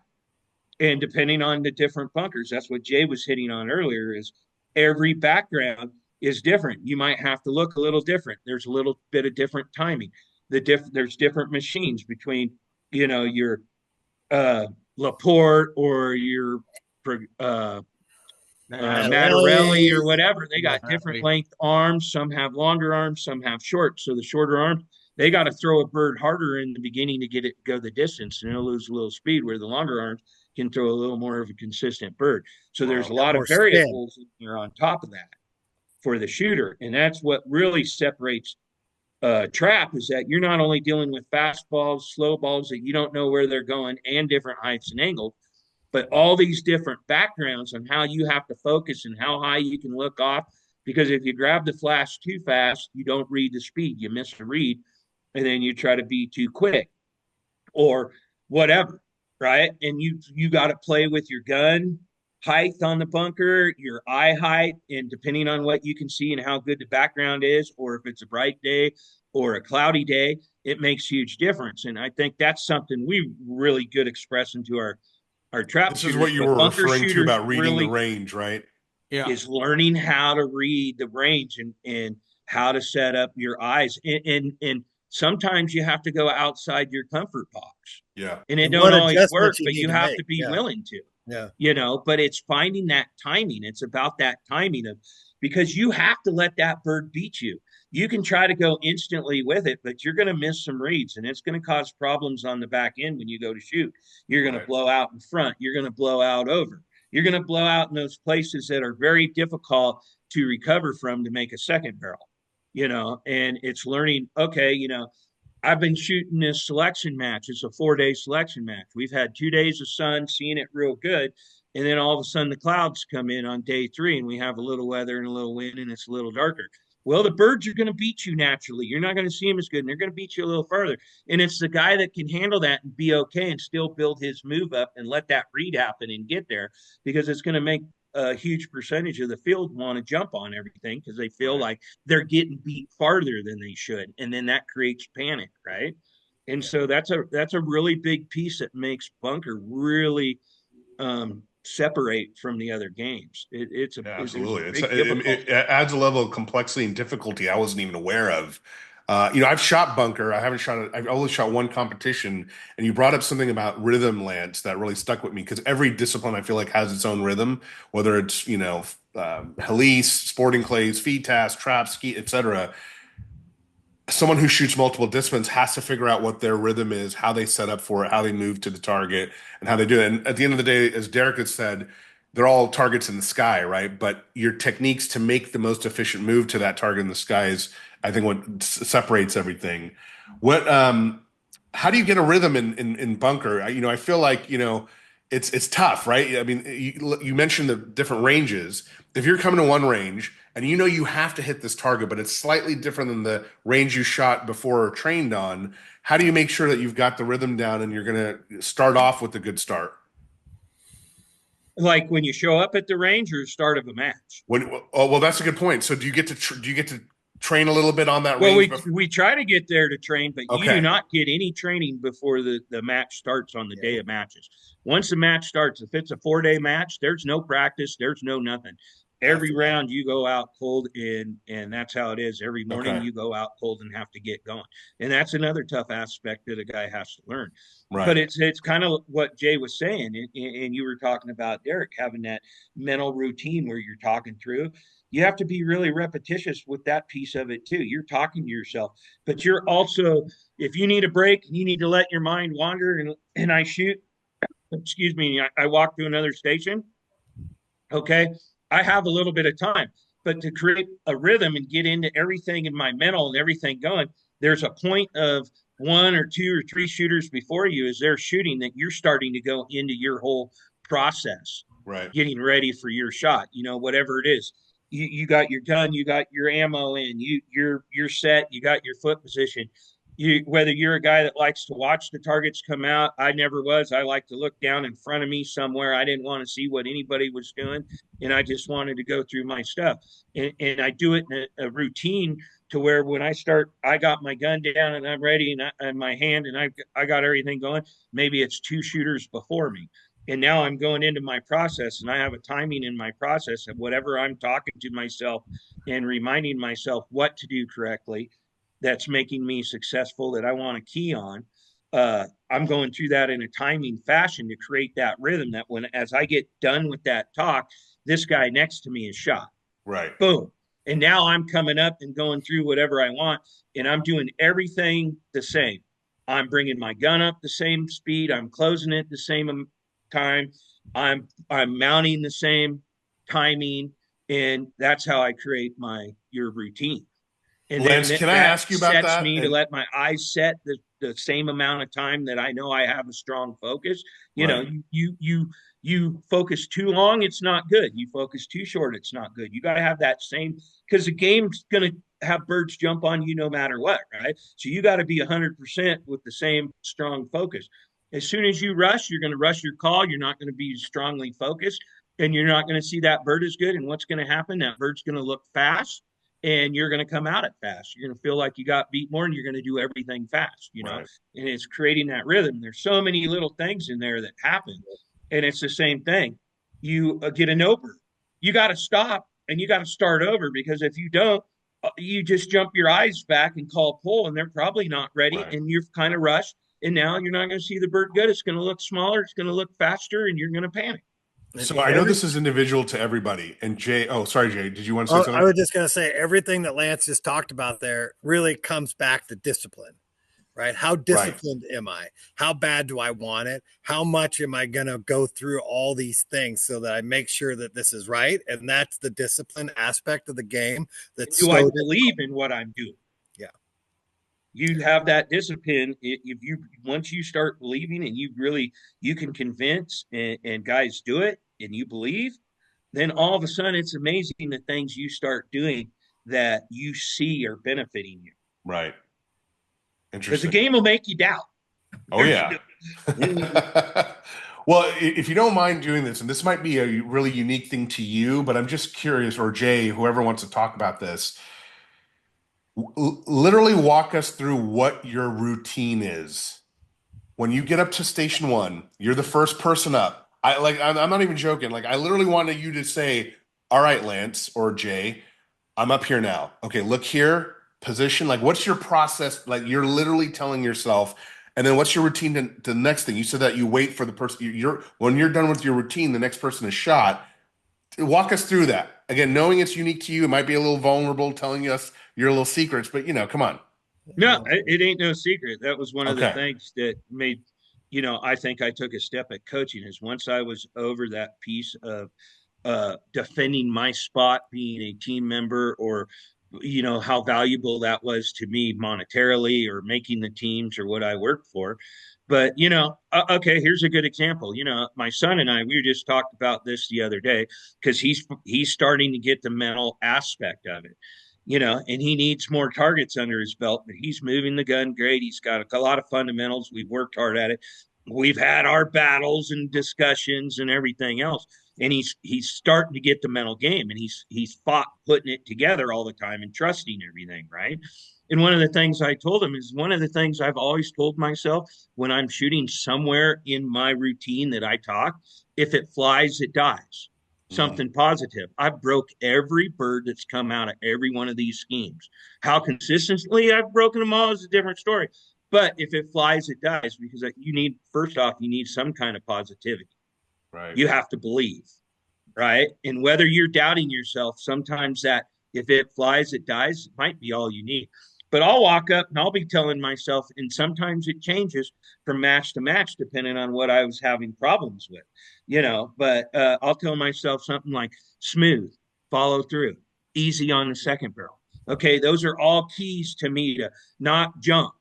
And depending on the different bunkers, that's what Jay was hitting on earlier, is every background is different. You might have to look a little different. There's a little bit of different timing. There's different machines between, your Laporte or your Mattarelli or whatever. They got different length arms. Some have longer arms, some have short. So the shorter arms, they got to throw a bird harder in the beginning to get it to go the distance, and it'll lose a little speed, where the longer arms can throw a little more of a consistent bird. So there's a lot of variables here on top of that for the shooter. And that's what really separates trap, is that you're not only dealing with fastballs, slow balls that you don't know where they're going, and different heights and angles, but all these different backgrounds on how you have to focus and how high you can look off. Because if you grab the flash too fast, you don't read the speed, you miss the read, and then you try to be too quick or whatever, right? And you got to play with your gun height on the bunker, your eye height, and depending on what you can see and how good the background is, or if it's a bright day or a cloudy day, it makes huge difference. And I think that's something we really good express into our trap. This is what you were referring to about reading the range, right? Yeah, is learning how to read the range and how to set up your eyes. And sometimes you have to go outside your comfort box. Yeah. And it don't always work, but you have to be willing to. Yeah. But it's finding that timing. It's about that timing because you have to let that bird beat you. You can try to go instantly with it, but you're going to miss some reads, and it's going to cause problems on the back end when you go to shoot. You're going to blow out in front. You're going to blow out over. You're going to blow out in those places that are very difficult to recover from to make a second barrel, and it's learning, okay, I've been shooting this selection match. It's a 4-day selection match. We've had 2 days of sun, seeing it real good. And then all of a sudden the clouds come in on day 3 and we have a little weather and a little wind and it's a little darker. Well, the birds are going to beat you naturally. You're not going to see them as good, and they're going to beat you a little further. And it's the guy that can handle that and be okay and still build his move up and let that read happen and get there, because it's going to make a huge percentage of the field want to jump on everything because they feel like they're getting beat farther than they should. And then that creates panic, right? And so that's a really big piece that makes bunker really separate from the other games. Absolutely. It adds a level of complexity and difficulty I wasn't even aware of. I've shot bunker. I've only shot one competition, and you brought up something about rhythm, Lance, that really stuck with me, because every discipline I feel like has its own rhythm, whether it's, Halise, sporting clays, feed task, trap, ski, etc. Someone who shoots multiple disciplines has to figure out what their rhythm is, how they set up for it, how they move to the target, and how they do it. And at the end of the day, as Derek had said, they're all targets in the sky, right? But your techniques to make the most efficient move to that target in the sky is, I think, what separates everything. How do you get a rhythm in bunker? I feel like, it's tough, right? I mean, you mentioned the different ranges. If you're coming to one range and you have to hit this target, but it's slightly different than the range you shot before or trained on, how do you make sure that you've got the rhythm down and you're going to start off with a good start? Like when you show up at the range or start of a match? Well, that's a good point. So do you get to train a little bit on that range? Well, we try to get there to train, but you do not get any training before the match starts on the day of matches. Once the match starts, if it's a 4-day match, there's no practice, there's no nothing. Every round you go out cold, and that's how it is. Every morning you go out cold and have to get going. And that's another tough aspect that a guy has to learn. Right. But it's kind of what Jay was saying, and you were talking about, Derek, having that mental routine where you're talking through. You have to be really repetitious with that piece of it too. You're talking to yourself, but you're also, if you need a break, you need to let your mind wander, and I shoot, excuse me, I walk to another station. Okay. I have a little bit of time, but to create a rhythm and get into everything in my mental and everything going, there's a point of one or two or three shooters before you, as they're shooting, that you're starting to go into your whole process, Right. getting ready for your shot, whatever it is. You got your gun, you got your ammo in, you're set, you got your foot position. Whether you're a guy that likes to watch the targets come out, I never was. I like to look down in front of me somewhere. I didn't want to see what anybody was doing, and I just wanted to go through my stuff. And I do it in a routine to where when I start, I got my gun down and I'm ready, and my hand, and I got everything going. Maybe it's two shooters before me, and now I'm going into my process, and I have a timing in my process of whatever I'm talking to myself and reminding myself what to do correctly that's making me successful, that I want to key on. I'm going through that in a timing fashion to create that rhythm that when, as I get done with that talk, this guy next to me is shot. Right. Boom. And now I'm coming up and going through whatever I want, and I'm doing everything the same. I'm bringing my gun up the same speed. I'm closing it the same time. I'm mounting the same timing, and that's how I create your routine. And Lance, then can I ask you about sets that? me to let my eyes set the same amount of time that I know I have a strong focus. Right. You focus too long, it's not good. You focus too short, it's not good. You got to have that same, because the game's going to have birds jump on you no matter what, right? So you got to be 100% with the same strong focus. As soon as you rush, you're going to rush your call. You're not going to be strongly focused, and you're not going to see that bird as good. And what's going to happen? That bird's going to look fast, and you're going to come out it fast. You're going to feel like you got beat more, and you're going to do everything fast, Right. and it's creating that rhythm. There's so many little things in there that happen. And it's the same thing. You get an over, you got to stop and you got to start over, because if you don't, you just jump your eyes back and call pull, and they're probably not ready. Right. And you've kind of rushed. And now you're not going to see the bird good. It's going to look smaller. It's going to look faster, and you're going to panic. So I know this is individual to everybody. And Jay, oh, sorry, Jay, did you want to say something? I was just going to say everything that Lance just talked about there really comes back to discipline, right? How disciplined am I? How bad do I want it? How much am I going to go through all these things so that I make sure that this is right? And that's the discipline aspect of the game. Do I believe in what I'm doing? Yeah. You have that discipline. Once you start believing, and you can convince, and guys do it, and you believe, then all of a sudden it's amazing the things you start doing that you see are benefiting you. Right. Because Interesting. the game will make you doubt. Oh, yeah. Well, if you don't mind doing this, and this might be a really unique thing to you, but I'm just curious, or Jay, whoever wants to talk about this, literally walk us through what your routine is. When you get up to station one, you're the first person up. I'm not even joking. Like, I literally wanted you to say, all right, Lance or Jay, I'm up here now. Okay, look here, position. Like, what's your process? Like, you're literally telling yourself, and then what's your routine to the next thing? You said that you wait for the person. When you're done with your routine, the next person is shot. Walk us through that. Again, knowing it's unique to you, it might be a little vulnerable telling us your little secrets, but come on. No, it ain't no secret. That was one of the things that made, I think I took a step at coaching, is once I was over that piece of defending my spot, being a team member, or how valuable that was to me monetarily, or making the teams, or what I worked for. But okay, here's a good example. My son and we just talked about this the other day, because he's starting to get the mental aspect of it, and he needs more targets under his belt, but he's moving the gun great. He's got a lot of fundamentals. We've worked hard at it. We've had our battles and discussions and everything else. And he's starting to get the mental game, and he's fought putting it together all the time and trusting everything, right? And one of the things I told him is, one of the things I've always told myself when I'm shooting somewhere in my routine that I talk, if it flies, it dies. Something positive. I broke every bird that's come out of every one of these schemes. How consistently I've broken them all is a different story. But if it flies, it dies, because first off, you need some kind of positivity. Right. You have to believe, right? And whether you're doubting yourself, sometimes that if it flies, it dies, it might be all you need. But I'll walk up and I'll be telling myself, and sometimes it changes from match to match, depending on what I was having problems with, but I'll tell myself something like smooth, follow through, easy on the second barrel. Okay, those are all keys to me to not jump.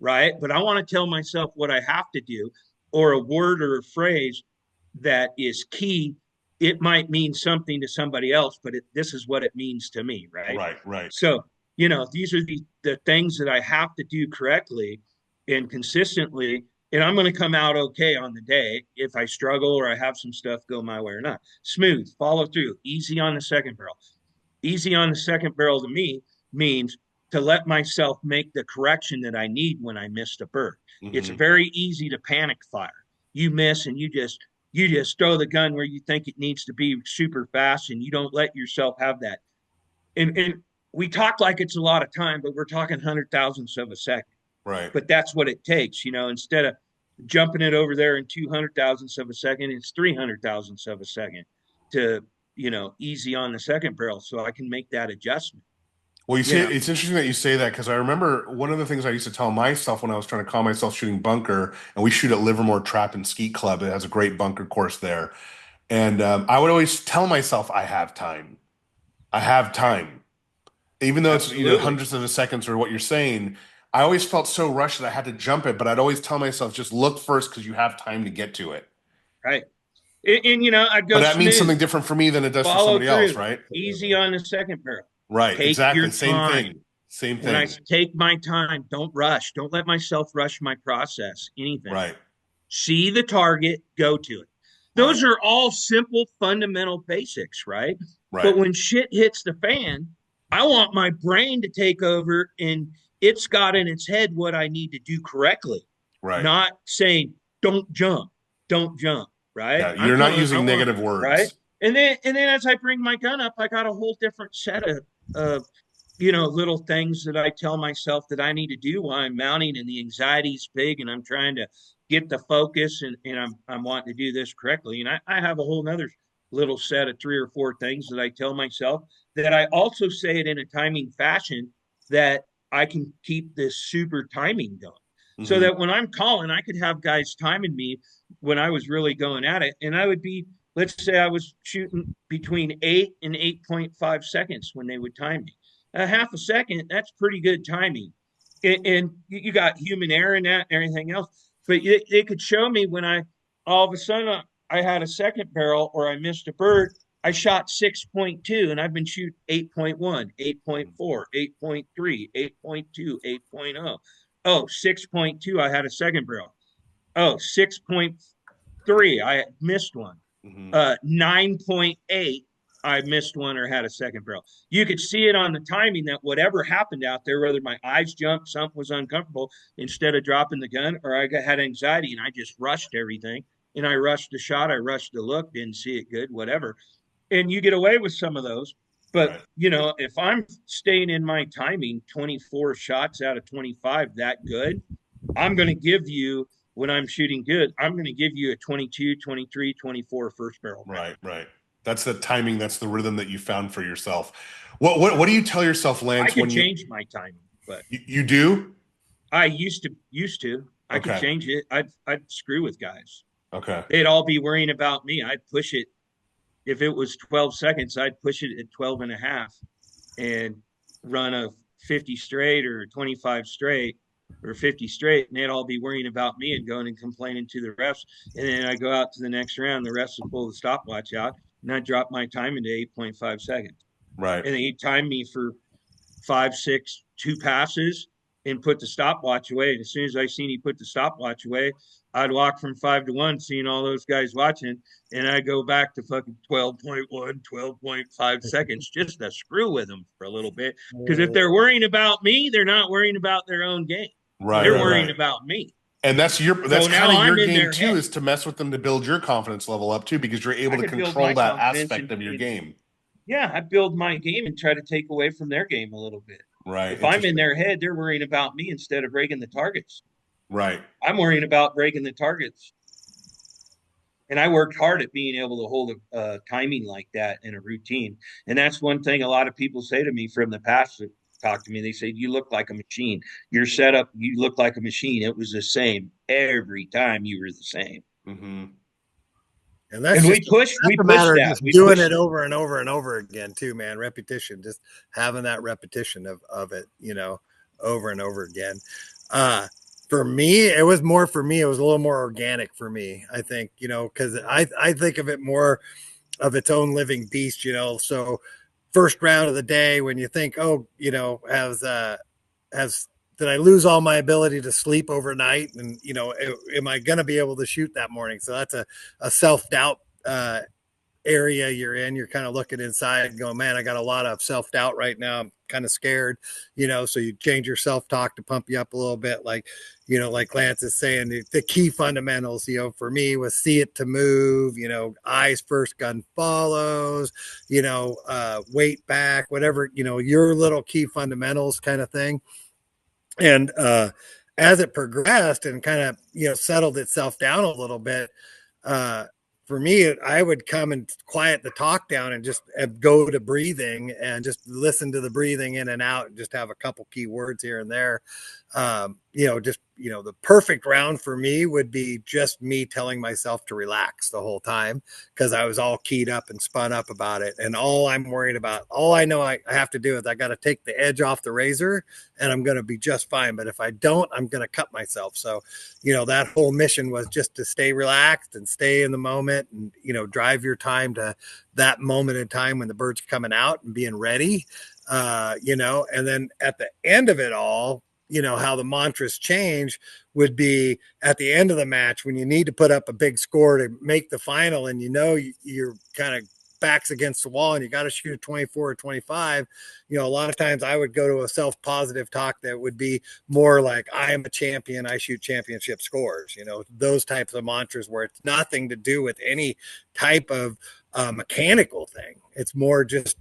right? But I want to tell myself what I have to do, or a word or a phrase that is key. It might mean something to somebody else, but this is what it means to me, right? Right, right. So, these are the things that I have to do correctly and consistently, and I'm going to come out okay on the day if I struggle or I have some stuff go my way or not. Smooth, follow through, easy on the second barrel. Easy on the second barrel to me means to let myself make the correction that I need when I missed a bird. It's very easy to panic fire. You miss and you just throw the gun where you think it needs to be super fast, and you don't let yourself have that. And we talk like it's a lot of time, but we're talking 100,000ths of a second. Right. But that's what it takes, instead of jumping it over there in 200,000ths of a second, it's 300,000ths of a second to, easy on the second barrel, so I can make that adjustment. Well, it's interesting that you say that, because I remember one of the things I used to tell myself when I was trying to call myself shooting bunker, and we shoot at Livermore Trap and Skeet Club. It has a great bunker course there. And I would always tell myself, I have time. I have time. Even though it's hundreds of seconds or what you're saying, I always felt so rushed that I had to jump it, but I'd always tell myself, just look first because you have time to get to it. Right. And I'd go. But that means something different for me than it does for somebody else, right? Easy on the second barrel. Right. Take exactly. your Same time. thing. Same thing. When I take my time, don't rush. Don't let myself rush my process. Anything. Right. See the target, go to it. Those are all simple, fundamental basics, right? Right. But when shit hits the fan, I want my brain to take over, and it's got in its head what I need to do correctly. Right. Not saying, don't jump, right? Yeah, you're not using negative words. Right. And then as I bring my gun up, I got a whole different set of little things that I tell myself that I need to do while I'm mounting, and the anxiety's big, and I'm trying to get the focus, and I'm wanting to do this correctly. And I have a whole nother little set of 3 or 4 things that I tell myself, that I also say it in a timing fashion that I can keep this super timing going. So that when I'm calling, I could have guys timing me when I was really going at it. And I would be, let's say I was shooting between 8 and 8.5 seconds when they would time me. A half a second, that's pretty good timing. And you got human error in that and everything else. But they could show me when all of a sudden I had a second barrel or I missed a bird, I shot 6.2, and I've been shooting 8.1, 8.4, 8.3, 8.2, 8.0. Oh, 6.2, I had a second barrel. Oh, 6.3, I missed one. 9.8, I missed one or had a second barrel. You could see it on the timing that whatever happened out there, whether my eyes jumped, something was uncomfortable, instead of dropping the gun, or I had anxiety and I just rushed everything. And I rushed the shot, I rushed the look, didn't see it good, whatever. And you get away with some of those. But, if I'm staying in my timing, 24 shots out of 25, that good, I'm going to give you, when I'm shooting good, I'm going to give you a 22, 23, 24 first barrel. Right. That's the timing. That's the rhythm that you found for yourself. What do you tell yourself, Lance? I can change my timing, but you do? I used to. I could change it. I'd screw with guys. Okay. They'd all be worrying about me. I'd push it. If it was 12 seconds, I'd push it at 12 and a half and run a 50 straight or 25 straight or 50 straight. And they'd all be worrying about me and going and complaining to the refs. And then I go out to the next round, the refs will pull the stopwatch out, and I drop my time into 8.5 seconds. Right. And he'd time me for 5, 6, 2 passes and put the stopwatch away. And as soon as I seen he put the stopwatch away, I'd walk from 5 to 1, seeing all those guys watching, and I go back to fucking 12.1, 12.5 seconds just to screw with them for a little bit. Because if they're worrying about me, they're not worrying about their own game. Right. They're worrying about me. And that's kind of your game too, head. is to mess with them to build your confidence level up too, because you're able to control that aspect of your game. Yeah, I build my game and try to take away from their game a little bit. Right. If I'm in their head, they're worrying about me instead of breaking the targets. Right. I'm worrying about breaking the targets. And I worked hard at being able to hold a timing like that in a routine. And that's one thing a lot of people say to me from the past that talk to me. They say, you look like a machine. Your setup, you look like a machine. It was the same every time. You were the same. Mm-hmm. And we push that. Just doing it over and over and over again too, man. Repetition, just having that repetition of it, over and over again. For me, it was more for me. It was a little more organic for me, I think, because I think of it more of its own living beast, So first round of the day, when you think, oh, has did I lose all my ability to sleep overnight? And am I going to be able to shoot that morning? So that's a self doubt area you're in. You're kind of looking inside and going, man, I got a lot of self doubt right now. I'm kind of scared, so you change your self talk to pump you up a little bit. Like Lance is saying, the key fundamentals, for me was see it to move, eyes first, gun follows, weight back, whatever, your little key fundamentals kind of thing. And as it progressed and kind of, settled itself down a little bit, for me, I would come and quiet the talk down and just go to breathing and just listen to the breathing in and out and just have a couple key words here and there. The perfect round for me would be just me telling myself to relax the whole time because I was all keyed up and spun up about it. And all I'm worried about, all I know I have to do is I got to take the edge off the razor and I'm going to be just fine. But if I don't, I'm going to cut myself. So, that whole mission was just to stay relaxed and stay in the moment and, drive your time to that moment in time when the bird's coming out and being ready, and then at the end of it all, how the mantras change would be at the end of the match when you need to put up a big score to make the final and you're kind of backs against the wall and you got to shoot a 24 or 25. A lot of times I would go to a self-positive talk that would be more like, I am a champion, I shoot championship scores, those types of mantras where it's nothing to do with any type of mechanical thing. It's more just,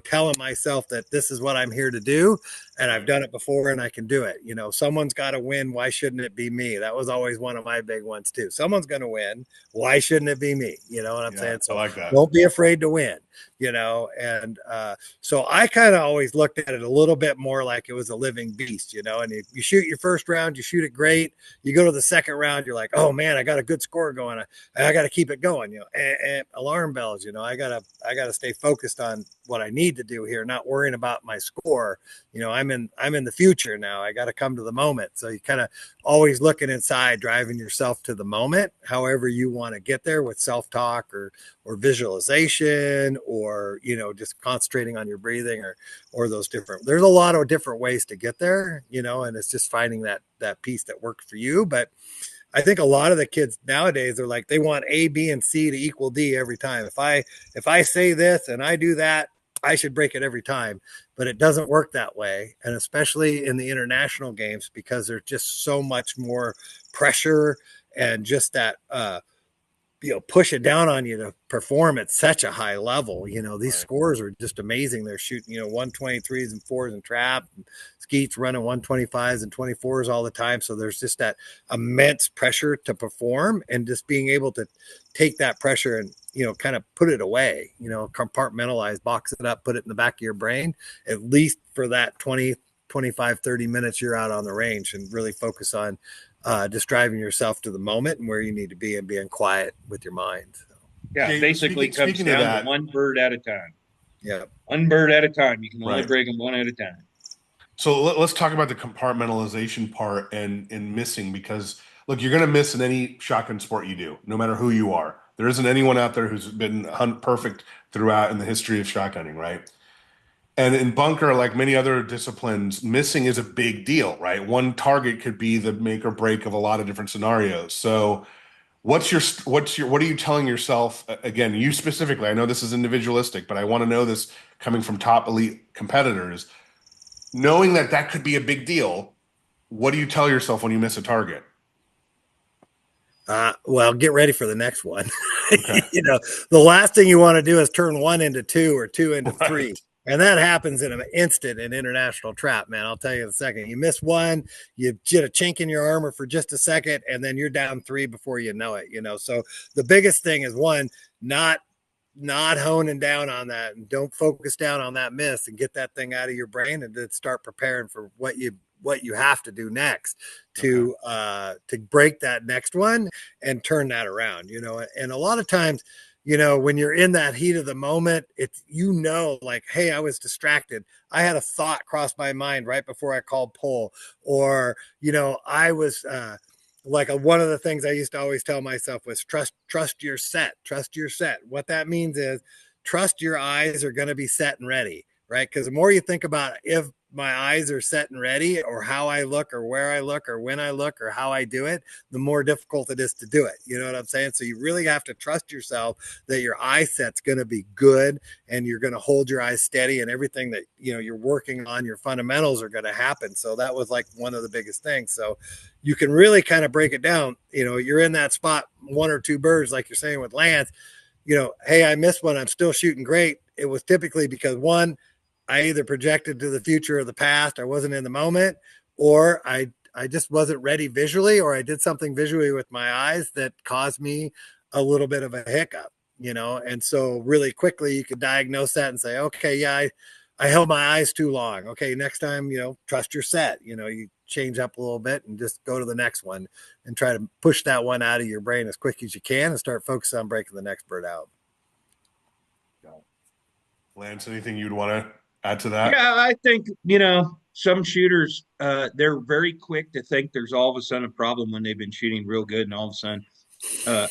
telling myself that this is what I'm here to do. And I've done it before and I can do it. Someone's got to win. Why shouldn't it be me? That was always one of my big ones too. Someone's going to win. Why shouldn't it be me? You know what I'm saying? So I like that. Don't be afraid to win, and so I kind of always looked at it a little bit more like it was a living beast, and you shoot your first round, you shoot it great. You go to the second round, you're like, oh man, I got a good score going. I got to keep it going, and alarm bells, I gotta stay focused on what I need to do here, not worrying about my score. I'm in the future now. I got to come to the moment. So you kind of always looking inside, driving yourself to the moment, however you want to get there with self-talk or visualization or, just concentrating on your breathing or those there's a lot of different ways to get there, and it's just finding that piece that works for you. But I think a lot of the kids nowadays are like, they want A, B, and C to equal D every time. If I say this and I do that, I should break it every time, but it doesn't work that way. And especially in the international games, because there's just so much more pressure and just that, push it down on you to perform at such a high level. These scores are just amazing. They're shooting, 123s and 4s and trap. And Skeet's running 125s and 24s all the time. So there's just that immense pressure to perform and just being able to take that pressure and, kind of put it away, compartmentalize, box it up, put it in the back of your brain, at least for that 20, 25, 30 minutes you're out on the range and really focus on just driving yourself to the moment and where you need to be and being quiet with your mind. So. Yeah, basically comes down to one bird at a time. Yeah. One bird at a time. You can only break them one at a time. So let's talk about the compartmentalization part and missing, because look, you're going to miss in any shotgun sport you do, no matter who you are. There isn't anyone out there who's been perfect throughout in the history of shotgunning, right? And in bunker, like many other disciplines, missing is a big deal, right? One target could be the make or break of a lot of different scenarios. So what are you telling yourself, again, you specifically? I know this is individualistic, but I want to know this coming from top elite competitors. Knowing that could be a big deal, what do you tell yourself when you miss a target? Well, get ready for the next one. Okay. The last thing you want to do is turn one into two or two into three. And that happens in an instant in international trap, man. I'll tell you in a second. You miss one, you get a chink in your armor for just a second, and then you're down three before you know it, So the biggest thing is, one, not honing down on that, and don't focus down on that miss, and get that thing out of your brain and then start preparing for what you have to do next to break that next one and turn that around, and a lot of times, when you're in that heat of the moment, it's, like, hey, I was distracted. I had a thought cross my mind right before I called pull, or, I was, like one of the things I used to always tell myself was trust your set, trust your set. What that means is trust your eyes are going to be set and ready, right? Because the more you think about if my eyes are set and ready, or how I look, or where I look, or when I look, or how I do it, the more difficult it is to do it. You know what I'm saying? So you really have to trust yourself that your eye set's going to be good, and you're going to hold your eyes steady, and everything that, you're working on, your fundamentals are going to happen. So that was like one of the biggest things. So you can really kind of break it down. You're in that spot, one or two birds, like you're saying with Lance, hey, I missed one, I'm still shooting great. It was typically because, one, I either projected to the future or the past, I wasn't in the moment, or I just wasn't ready visually, or I did something visually with my eyes that caused me a little bit of a hiccup, and so really quickly you could diagnose that and say, okay, yeah, I held my eyes too long. Okay, next time, trust your set, you change up a little bit and just go to the next one and try to push that one out of your brain as quick as you can and start focusing on breaking the next bird out. Lance, anything you'd want to add to that? Yeah, I think, some shooters, they're very quick to think there's all of a sudden a problem when they've been shooting real good, and all of a sudden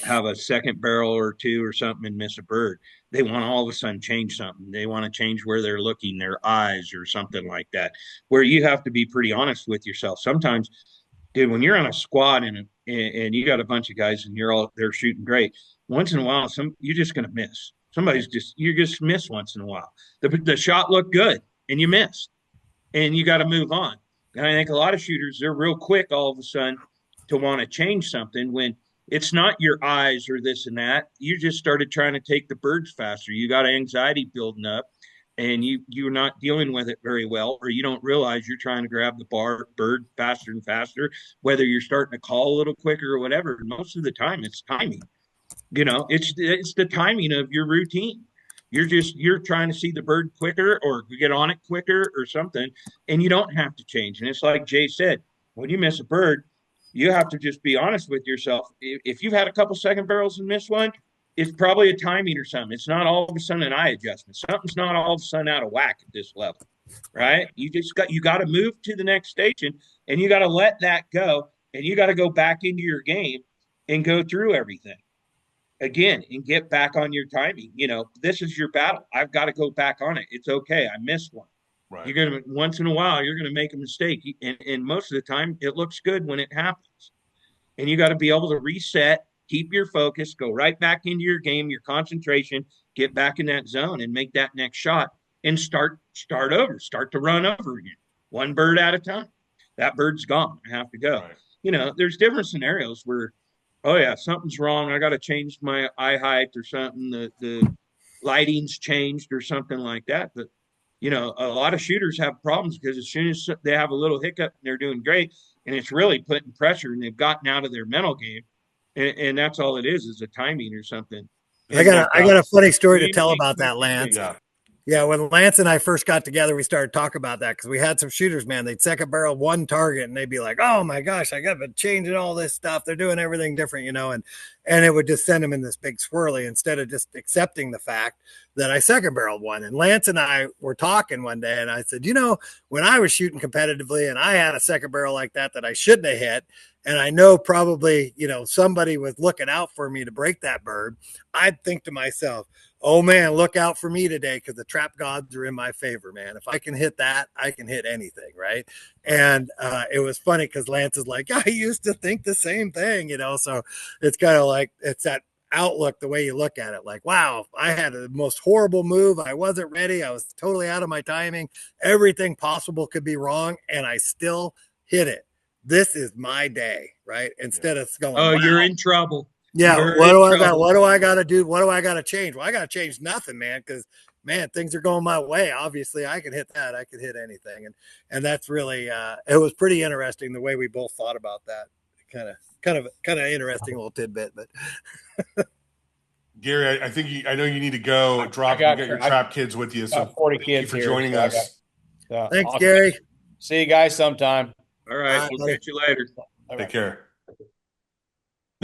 have a second barrel or two or something and miss a bird. They want to all of a sudden change something. They want to change where they're looking, their eyes or something like that, where you have to be pretty honest with yourself. Sometimes, dude, when you're on a squad and you got a bunch of guys and they're shooting great, once in a while, you're just going to miss. You just miss once in a while. The shot looked good and you missed, and you got to move on. And I think a lot of shooters, they're real quick all of a sudden to want to change something when it's not your eyes or this and that. You just started trying to take the birds faster. You got anxiety building up, and you're not dealing with it very well, or you don't realize you're trying to grab the bird faster and faster, whether you're starting to call a little quicker or whatever. Most of the time it's timing. It's the timing of your routine. You're trying to see the bird quicker or get on it quicker or something, and you don't have to change. And it's like Jay said, when you miss a bird, you have to just be honest with yourself. If you've had a couple second barrels and missed one, it's probably a timing or something. It's not all of a sudden an eye adjustment. Something's not all of a sudden out of whack at this level, right? You got to move to the next station, and you got to let that go, and you got to go back into your game and go through everything again and get back on your timing. This is your battle. I've got to go back on it. It's okay. I missed one. Right. You're going to, once in a while, you're going to make a mistake. And most of the time, it looks good when it happens. And you got to be able to reset, keep your focus, go right back into your game, your concentration, get back in that zone and make that next shot and start over, start to run over again. One bird at a time. That bird's gone. I have to go. Right. There's different scenarios where, oh yeah, something's wrong. I got to change my eye height or something. The lighting's changed or something like that. But a lot of shooters have problems because as soon as they have a little hiccup, they're doing great, and it's really putting pressure, and they've gotten out of their mental game, and that's all it is a timing or something. I got a funny story to tell about that, Lance. Yeah, when Lance and I first got together, we started talking about that because we had some shooters, man. They'd second barrel one target and they'd be like, "Oh my gosh, I got to changing all this stuff. They're doing everything different, and it would just send them in this big swirly instead of just accepting the fact that I second barreled one. And Lance and I were talking one day, and I said, when I was shooting competitively and I had a second barrel like that I shouldn't have hit, and I know probably somebody was looking out for me to break that bird, I'd think to myself, oh man, look out for me today because the trap gods are in my favor, man. If I can hit that, I can hit anything, right? And it was funny because Lance is like, I used to think the same thing, so it's kind of like it's that outlook, the way you look at it, like, wow, I had the most horrible move. I wasn't ready. I was totally out of my timing. Everything possible could be wrong, and I still hit it. This is my day, right? Instead of going, oh, wow, you're in trouble. Yeah, what do I got to do? What do I got to change? Well, I got to change nothing, man, because man, things are going my way. Obviously, I can hit that. I can hit anything, and that's really it was pretty interesting the way we both thought about that. Kind of interesting little tidbit, but. Gary, I know you need to go drop. You got your trap kids with you, so 40 thank kids you for here, joining so us. Thanks, awesome. Gary. See you guys sometime. All right, we'll catch you later. Take care.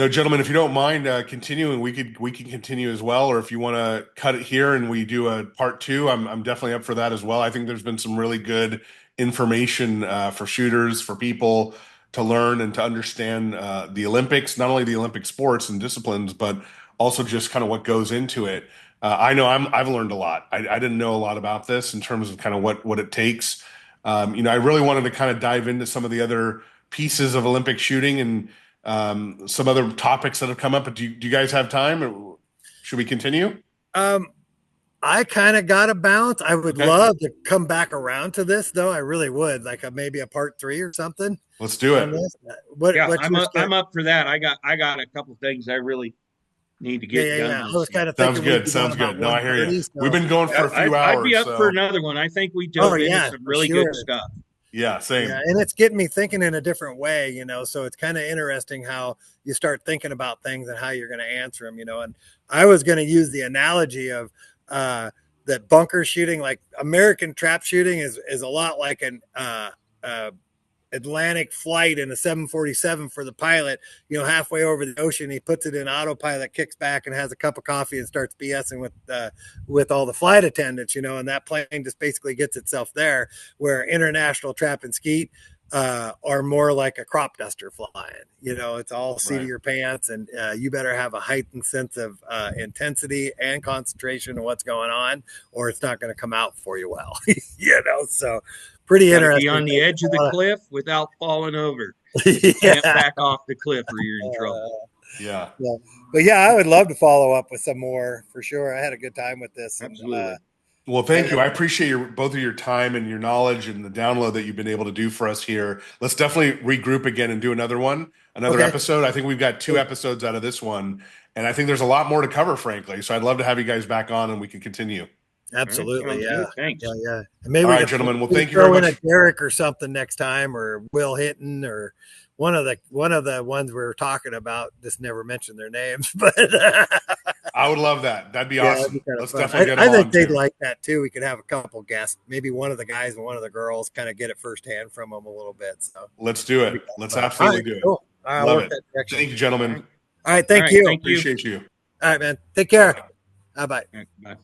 No, gentlemen, if you don't mind continuing, we can continue as well. Or if you want to cut it here and we do a part two, I'm definitely up for that as well. I think there's been some really good information for shooters, for people to learn and to understand the Olympics, not only the Olympic sports and disciplines, but also just kind of what goes into it. I know I've learned a lot. I didn't know a lot about this in terms of kind of what it takes. I really wanted to kind of dive into some of the other pieces of Olympic shooting and some other topics that have come up. But do you guys have time? Or should we continue? I kind of got a balance. I would Okay. love to come back around to this, though. I really would, like maybe a part 3 or something. Let's do it. I'm up for that. I got a couple things I really need to get done. I was kind of Sounds thinking good. Sounds good. No, I hear you. So. We've been going for a few hours. I'd be up for another one. I think we dove into some really good stuff. Yeah, same. Yeah, and it's getting me thinking in a different way, so it's kind of interesting how you start thinking about things and how you're going to answer them, and I was going to use the analogy of that bunker shooting, like American trap shooting is a lot like an Atlantic flight in a 747 for the pilot, halfway over the ocean, he puts it in autopilot, kicks back and has a cup of coffee and starts BSing with all the flight attendants, and that plane just basically gets itself there, where international trap and skeet are more like a crop duster flying, it's all seat of your pants, and you better have a heightened sense of intensity and concentration of what's going on, or it's not going to come out for you well, so pretty interesting. Be on the edge of the cliff without falling over. You can't back off the cliff or you're in trouble. Yeah. But I would love to follow up with some more for sure. I had a good time with this. Absolutely. Well, thank you. I appreciate both of your time and your knowledge and the download that you've been able to do for us here. Let's definitely regroup again and do another episode. I think we've got 2 episodes out of this one, and I think there's a lot more to cover, frankly. So I'd love to have you guys back on and we can continue. Absolutely. Yeah. Thanks. Yeah. And maybe all right, gentlemen. Well, thank you very much. Throw in a Derek or something next time, or Will Hinton, or one of the ones we were talking about. Just never mentioned their names, but I would love that. That'd be awesome. Let's definitely get I them think on they'd too. like that too. We could have a couple guests, maybe one of the guys and one of the girls, kind of get it firsthand from them a little bit. So let's do it. Let's absolutely do it. Cool. I'll Love work it. that direction. Thank you, gentlemen. All right. Thank you. Appreciate you. All right, man. Take care. Bye-bye. Bye.